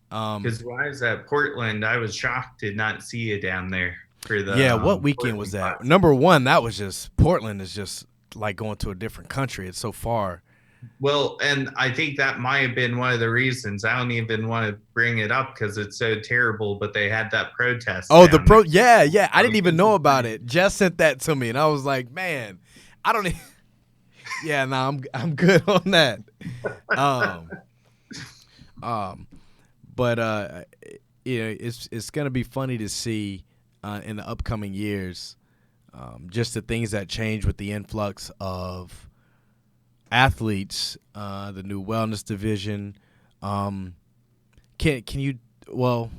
Because when I was at Portland, I was shocked to not see you down there for the. What weekend was that? Class. Number one, that was just Portland is just like going to a different country. It's so far. Well, and I think that might have been one of the reasons. I don't even want to bring it up because it's so terrible, but they had that protest. Oh, yeah. I didn't even know about it. Jess sent that to me, and I was like, man, I don't even. Yeah, no, I'm good on that. But it's gonna be funny to see in the upcoming years, just the things that change with the influx of athletes, the new wellness division. Can you? Well,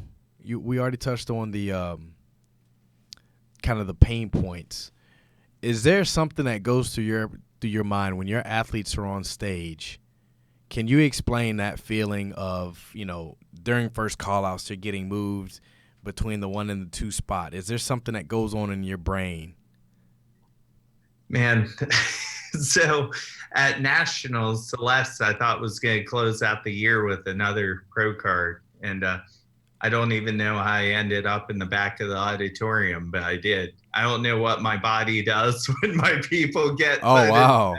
we already touched on the kind of the pain points. Is there something that goes through your mind when your athletes are on stage? Can you explain that feeling of, during first call-outs, they're getting moved between the 1 and the 2 spot? Is there something that goes on in your brain? Man, so at Nationals, Celeste, I thought was going to close out the year with another pro card. And I don't even know how I ended up in the back of the auditorium, but I did. I don't know what my body does when my people get. Oh, wow.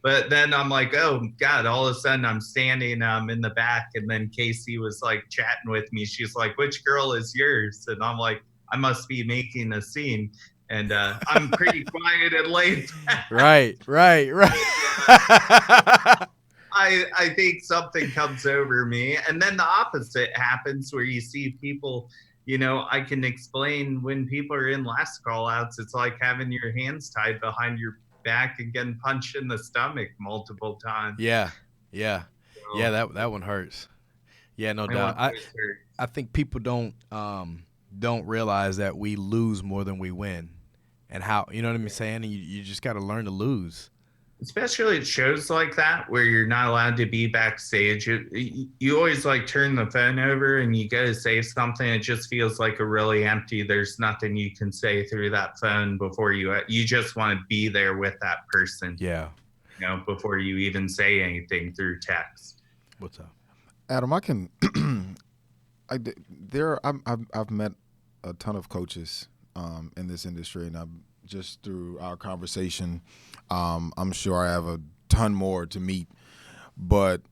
But then I'm like, oh, God, all of a sudden I'm standing in the back. And then Casey was like chatting with me. She's like, which girl is yours? And I'm like, I must be making a scene. And I'm pretty quiet and laid back. Right. I think something comes over me. And then the opposite happens where you see people, I can explain when people are in last call outs, it's like having your hands tied behind your back and getting punched in the stomach multiple times. Yeah. That one hurts. Yeah, no doubt. I think people don't realize that we lose more than we win, and how, you know what I'm saying? And you just got to learn to lose. Especially at shows like that where you're not allowed to be backstage. You always turn the phone over and you go to say something. It just feels like a really empty. There's nothing you can say through that phone before you just want to be there with that person. Yeah. Before you even say anything through text. What's up, Adam? I can. I've met a ton of coaches in this industry, and just through our conversation, I'm sure I have a ton more to meet, but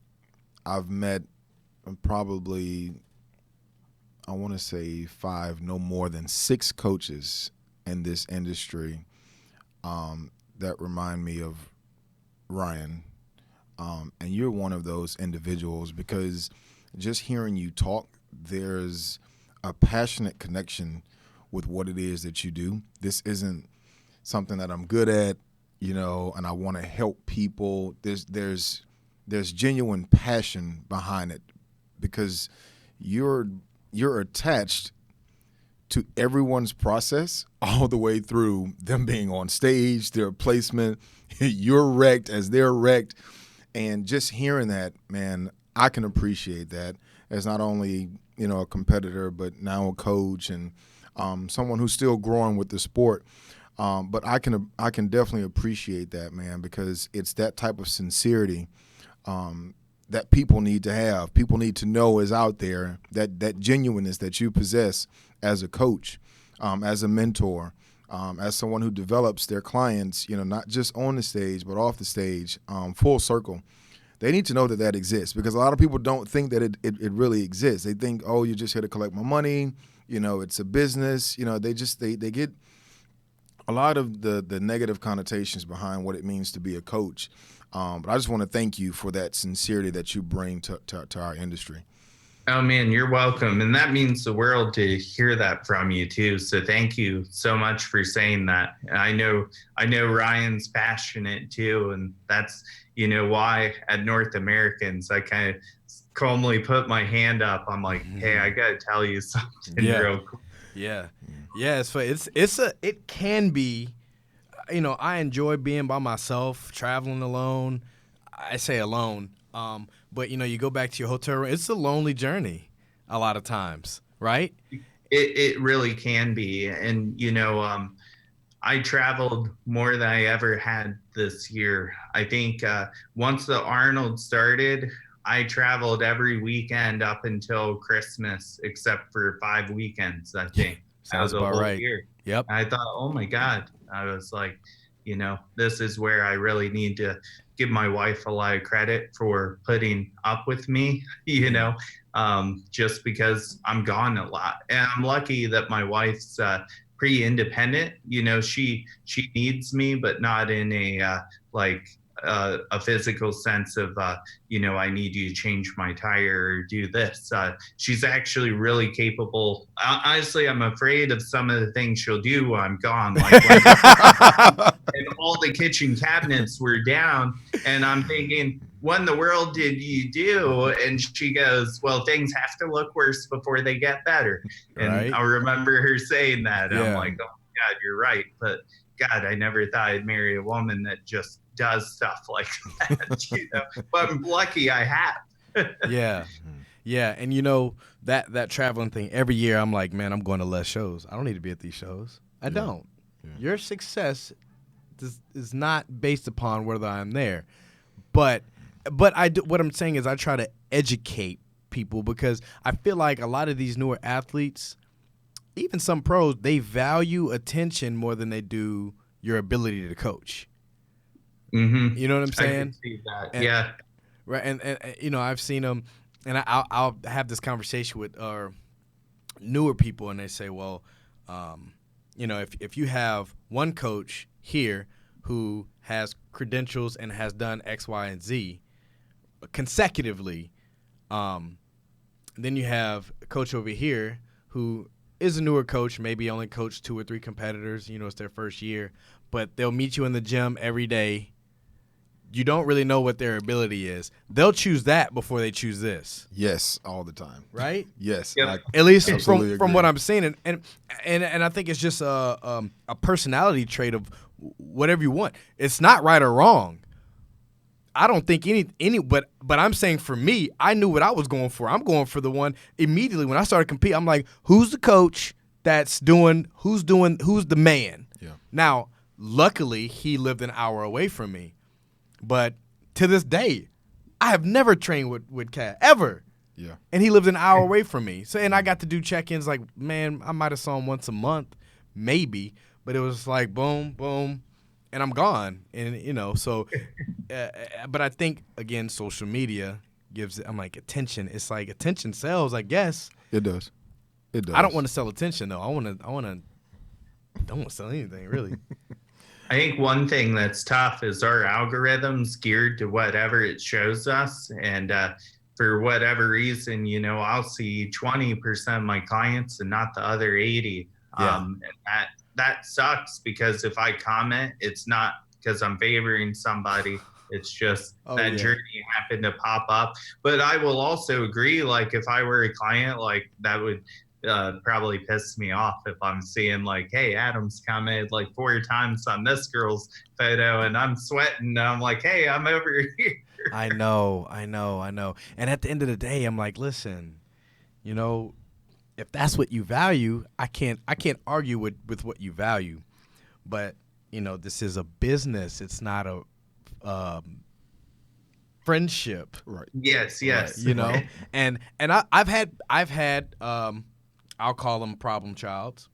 I've met probably, I want to say 5, no more than 6 coaches in this industry that remind me of Ryan. And you're one of those individuals, because just hearing you talk, there's a passionate connection with what it is that you do. This isn't something that I'm good at, and I want to help people. There's genuine passion behind it, because you're attached to everyone's process all the way through them being on stage, their placement, you're wrecked as they're wrecked. And just hearing that, man, I can appreciate that as not only, a competitor, but now a coach and someone who's still growing with the sport. But I can definitely appreciate that, man, because it's that type of sincerity that people need to have. People need to know is out there, that genuineness that you possess as a coach, as a mentor, as someone who develops their clients, not just on the stage, but off the stage, full circle. They need to know that exists, because a lot of people don't think that it really exists. They think, oh, you're just here to collect my money. It's a business. They get a lot of the negative connotations behind what it means to be a coach. But I just want to thank you for that sincerity that you bring to our industry. Oh man, you're welcome. And that means the world to hear that from you too. So thank you so much for saying that. I know Ryan's passionate too. And that's, why at North Americans, I kind of calmly put my hand up. I'm like, hey, I got to tell you something real quick. Yeah. Yeah. It can be, I enjoy being by myself, traveling alone. I say alone. But, you go back to your hotel room. It's a lonely journey a lot of times, right? It really can be. And, I traveled more than I ever had this year. I think once the Arnold started, I traveled every weekend up until Christmas, except for 5 weekends, I think. Sounds about right. Year. Yep. I thought, oh, my God. I was like, this is where I really need to give my wife a lot of credit for putting up with me, just because I'm gone a lot. And I'm lucky that my wife's pretty independent. She needs me, but not in a physical sense of, I need you to change my tire or do this. She's actually really capable. Honestly, I'm afraid of some of the things she'll do while I'm gone. Like and all the kitchen cabinets were down, and I'm thinking, what in the world did you do? And she goes, well, things have to look worse before they get better. And right. I remember her saying that. Yeah. I'm like, oh my God, you're right. But God, I never thought I'd marry a woman that just does stuff like that, But I'm lucky I have. Yeah. Yeah. And that traveling thing, every year I'm like, man, I'm going to less shows. I don't need to be at these shows. I don't. Yeah. Your success is not based upon whether I'm there. But what I'm saying is I try to educate people, because I feel like a lot of these newer athletes, even some pros, they value attention more than they do your ability to coach. Mm-hmm. You know what I'm saying? I can see that. Yeah. Right. And I've seen them, and I'll have this conversation with newer people, and they say, well, if you have one coach here who has credentials and has done X, Y, and Z consecutively, then you have a coach over here who is a newer coach, maybe only coached 2 or 3 competitors, it's their first year, but they'll meet you in the gym every day. You don't really know what their ability is. They'll choose that before they choose this. Yes, all the time. Right? Yes. Yep. At least from what I'm seeing, and I think it's just a personality trait of whatever you want. It's not right or wrong. I don't think but I'm saying for me, I knew what I was going for. I'm going for the one immediately when I started competing. I'm like, who's the coach who's the man? Yeah. Now, luckily, he lived an hour away from me. But to this day, I have never trained with Cat, ever. Yeah. And he lived an hour away from me. So, and I got to do check-ins like, man, I might have saw him once a month, maybe. But it was like, boom, boom, and I'm gone. And, so, but I think, again, social media gives it, I'm like, attention. It's like attention sells, I guess. It does. It does. I don't want to sell attention, though. I don't want to sell anything, really. I think one thing that's tough is our algorithm's geared to whatever it shows us. And for whatever reason, I'll see 20% of my clients and not the other 80. Yeah. And that sucks, because if I comment, it's not because I'm favoring somebody. It's just journey happened to pop up. But I will also agree, like if I were a client, like that would probably piss me off if I'm seeing like, hey, Adam's commented like 4 times on this girl's photo and I'm sweating. And I'm like, hey, I'm over here. I know. And at the end of the day, I'm like, listen, if that's what you value, I can't argue with what you value. But, this is a business. It's not a friendship. Right. Yes. And I've had I'll call them problem childs.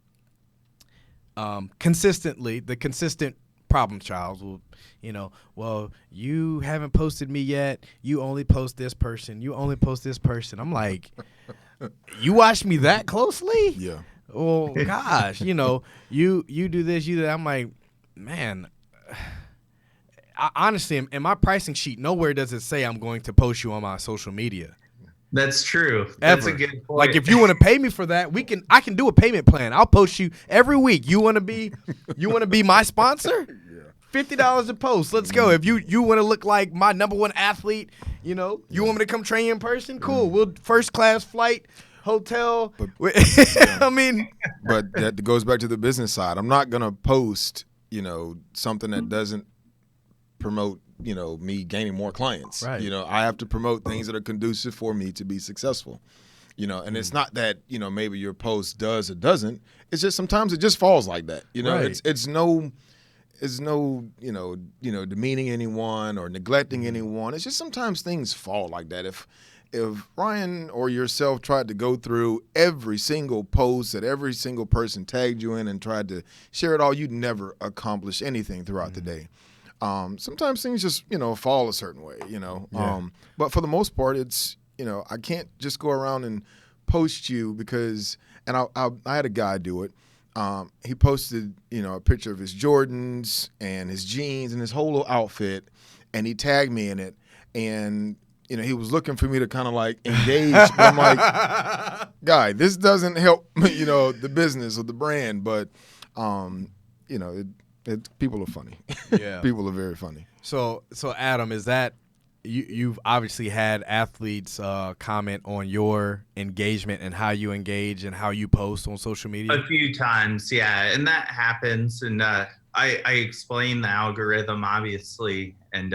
Consistently, the consistent problem child will, well, you haven't posted me yet. You only post this person. I'm like, you watch me that closely? Yeah. Well, gosh, you do this, you do that. I'm like, man, honestly, in my pricing sheet, nowhere does it say I'm going to post you on my social media. That's true. Ever. That's a good point. Like if you want to pay me for that, I can do a payment plan. I'll post you every week. You want to be my sponsor? $50 a post. Let's go. If you want to look like my number one athlete, you want me to come train you in person? Cool. We'll first class flight, hotel. I mean, but that goes back to the business side. I'm not gonna post, something that doesn't promote, me gaining more clients. Right. I have to promote things that are conducive for me to be successful. And it's not that, maybe your post does or doesn't. It's just sometimes it just falls like that. Right. It's no demeaning anyone or neglecting anyone. It's just sometimes things fall like that. If Ryan or yourself tried to go through every single post that every single person tagged you in and tried to share it all, you'd never accomplish anything throughout the day. Sometimes things just, fall a certain way, But for the most part, it's, I can't just go around and post you because, and I had a guy do it. He posted, a picture of his Jordans and his jeans and his whole little outfit, and he tagged me in it. And, he was looking for me to kind of like engage. But I'm like, guy, this doesn't help, the business or the brand. But, people are funny. Yeah. People are very funny. So Adam, is that you've obviously had athletes comment on your engagement and how you engage and how you post on social media? A few times, yeah, and that happens. And I explain the algorithm, obviously, and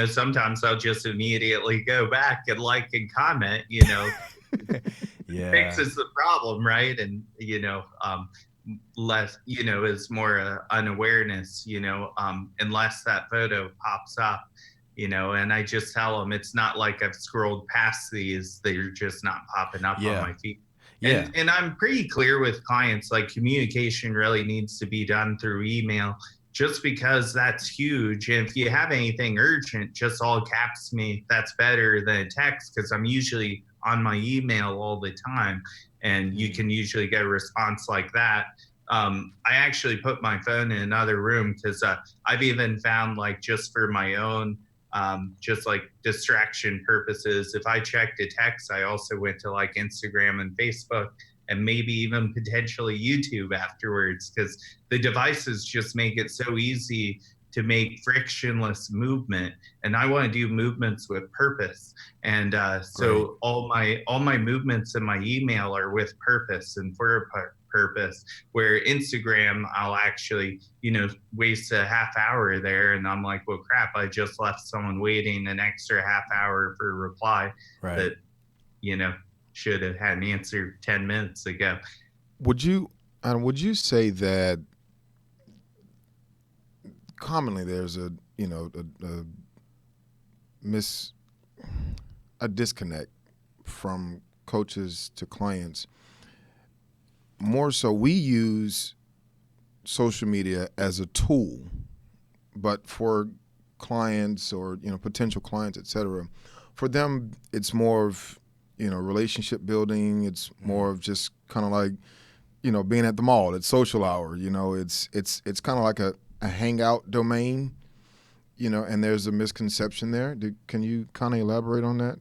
sometimes I'll just immediately go back and like and comment, Yeah. fixes the problem, right? And less, is more unawareness, unless that photo pops up. And I just tell them it's not like I've scrolled past these; they're just not popping up on my feed. Yeah. And I'm pretty clear with clients, like communication really needs to be done through email, just because that's huge. And if you have anything urgent, just all caps me. That's better than text, because I'm usually on my email all the time, and you can usually get a response like that. I actually put my phone in another room because I've even found, like, just for my own just like distraction purposes, if I checked a text, I also went to like Instagram and Facebook and maybe even potentially YouTube afterwards, because the devices just make it so easy to make frictionless movement. And I want to do movements with purpose. And so all my movements in my email are with purpose and for a purpose, where Instagram, I'll actually, waste a half hour there. And I'm like, well, crap, I just left someone waiting an extra half hour for a reply that, should have had an answer 10 minutes ago. Would you say that commonly there's a disconnect from coaches to clients? More so, we use social media as a tool, but for clients or potential clients, et cetera, for them it's more of relationship building. It's more of just kind of like being at the mall. It's social hour. It's kind of like a hangout domain. And there's a misconception there. Can you kind of elaborate on that?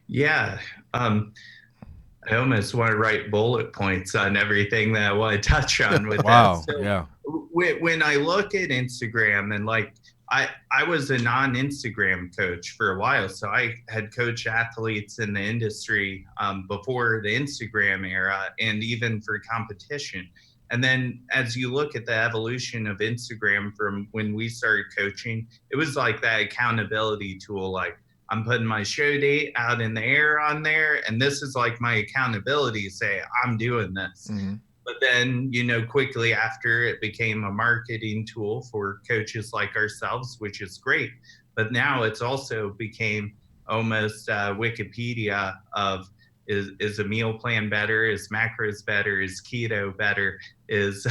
Yeah. I almost want to write bullet points on everything that I want to touch on with wow. that. So yeah. When I look at Instagram, and like I was a non-Instagram coach for a while, so I had coached athletes in the industry before the Instagram era, and even for competition. And then as you look at the evolution of Instagram from when we started coaching, it was like that accountability tool. Like, I'm putting my show date out in the air on there, and this is like my accountability, say I'm doing this. Mm-hmm. But then, quickly after, it became a marketing tool for coaches like ourselves, which is great. But now it's also became almost Wikipedia of, is a meal plan better? Is macros better? Is keto better? Is,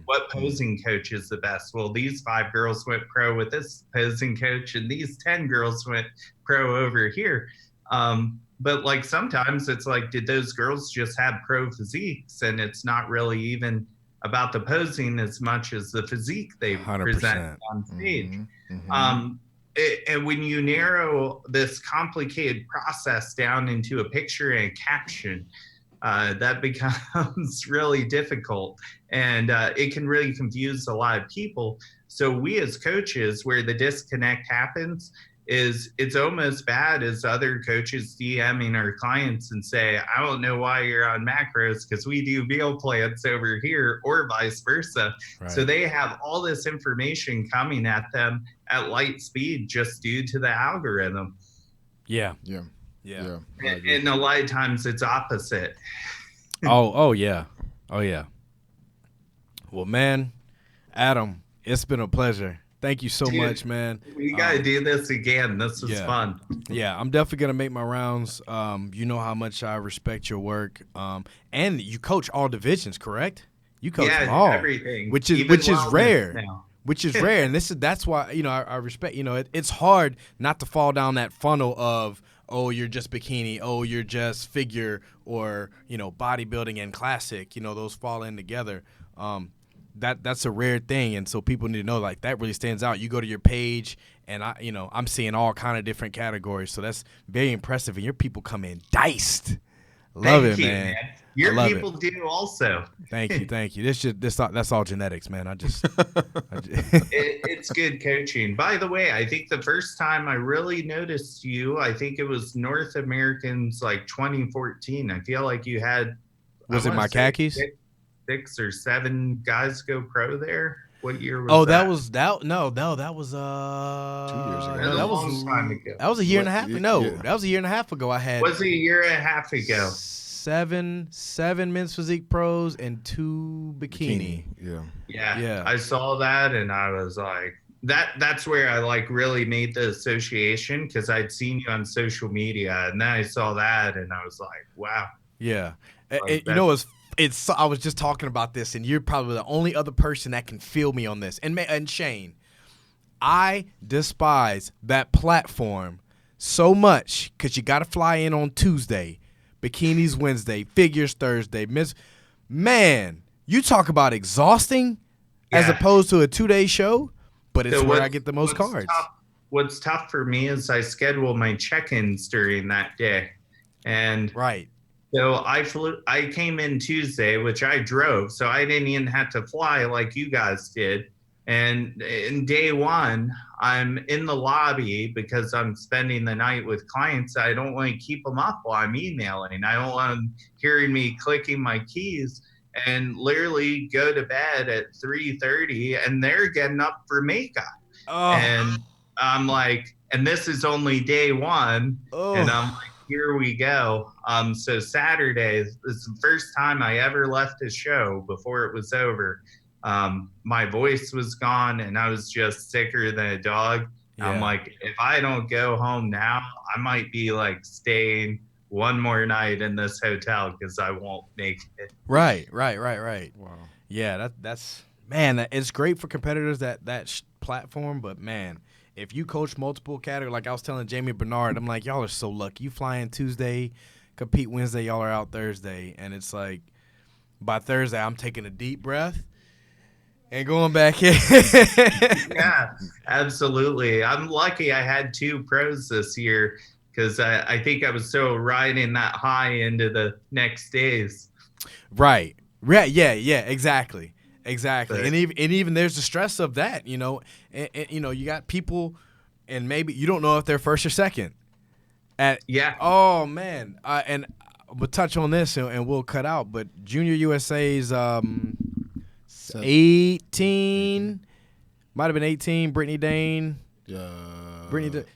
what posing coach is the best? Well, these 5 girls went pro with this posing coach, and these 10 girls went pro over here. But like sometimes it's like, did those girls just have pro physiques? And it's not really even about the posing as much as the physique they present 100%. on stage. Mm-hmm. And when you narrow this complicated process down into a picture and a caption, that becomes really difficult, and it can really confuse a lot of people. So we as coaches, where the disconnect happens is it's almost bad as other coaches DMing our clients and say, I don't know why you're on macros because we do meal plans over here, or vice versa. Right. So they have all this information coming at them at light speed just due to the algorithm. Yeah. And a lot of times it's opposite. Oh yeah. Well, man, Adam, it's been a pleasure. Thank you so much, man. We got to do this again. This was fun. Yeah, I'm definitely going to make my rounds. You know how much I respect your work. And you coach all divisions, correct? You coach them all. Everything. Which is rare. Now. Which is rare. And that's why, I respect, it's hard not to fall down that funnel of, oh, you're just bikini, oh, you're just figure, or, bodybuilding and classic, those fall in together. That's a rare thing, and so people need to know, like, that really stands out. You go to your page, and I'm seeing all kind of different categories, so that's very impressive. And your people come in diced. Love it, man. Your people do also. Thank you. That's all genetics, man. It's good coaching. By the way, I think the first time I really noticed you, I think it was North Americans like 2014. I feel like you had. Was it my khakis? 6 or 7 guys go pro there. What year was that? That was 2 years ago. No, that was a long time ago. That was a year and a half. That was a year and a half ago. I had. Was it a year and a half ago? 7 men's physique pros and 2 bikini. Yeah. I saw that and I was like, that's where I like really made the association, because I'd seen you on social media, and then I saw that and I was like, wow. Yeah. I was just talking about this, and you're probably the only other person that can feel me on this. And Shane, I despise that platform so much because you got to fly in on Tuesday, bikinis Wednesday, figures Thursday. Man, you talk about exhausting as opposed to a 2-day show, but it's where I get the most cards. What's tough for me is I schedule my check-ins during that day. And right. So I came in Tuesday, which I drove, so I didn't even have to fly like you guys did. And in day one, I'm in the lobby because I'm spending the night with clients. I don't want to keep them up while I'm emailing. I don't want them hearing me clicking my keys, and literally go to bed at 3:30, and they're getting up for makeup. Oh. And I'm like, and this is only day one. Oh. And I'm like, here we go. So Saturday is the first time I ever left a show before it was over. My voice was gone and I was just sicker than a dog. Yeah. I'm like, if I don't go home now, I might be like staying one more night in this hotel because I won't make it. Right. Wow. Yeah, that's man. It's great for competitors that platform, but man, if you coach multiple categories, like I was telling Jamie Bernard, I'm like, y'all are so lucky. You fly in Tuesday, compete Wednesday, y'all are out Thursday. And it's like, by Thursday, I'm taking a deep breath and going back in. Yeah, absolutely. I'm lucky I had 2 pros this year because I think I was so riding that high into the next days. Right. Yeah, exactly. Exactly. But, and even there's the stress of that, and you got people, and maybe you don't know if they're first or second. Oh man. And we'll touch on this and we'll cut out, but Junior USA's 18, might have been 18, Brittany Dane.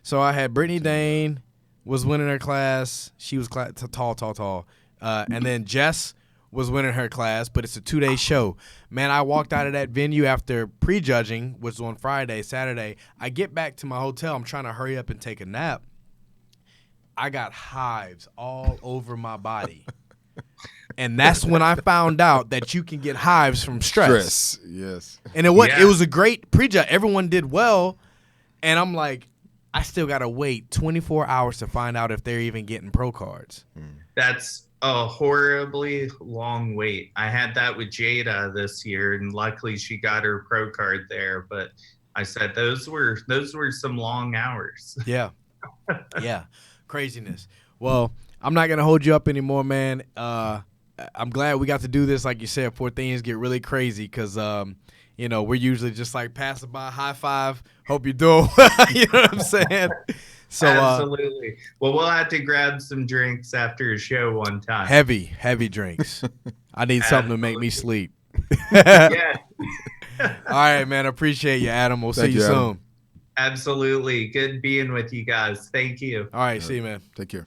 So I had Brittany Dane was winning her class. She was tall. And then Jess was winning her class, but it's a 2-day show. Man, I walked out of that venue after prejudging, which was on Friday, Saturday. I get back to my hotel. I'm trying to hurry up and take a nap. I got hives all over my body. And that's when I found out that you can get hives from stress. Yes. And it was a great prejudge. Everyone did well. And I'm like, I still got to wait 24 hours to find out if they're even getting pro cards. That's a horribly long wait. I had that with Jada this year, and luckily she got her pro card there. But I said those were some long hours. Yeah. Yeah. Craziness. Well, I'm not going to hold you up anymore, man. I'm glad we got to do this, like you said, before things get really crazy because, we're usually just like passing by, high five, hope you're doing well. You know what I'm saying? So Absolutely. Well, we'll have to grab some drinks after a show one time. Heavy drinks. I need something to make me sleep. Yeah. All right, man. Appreciate you, Adam. We'll see you soon. Absolutely. Good being with you guys. Thank you. All right. See you, man. Take care.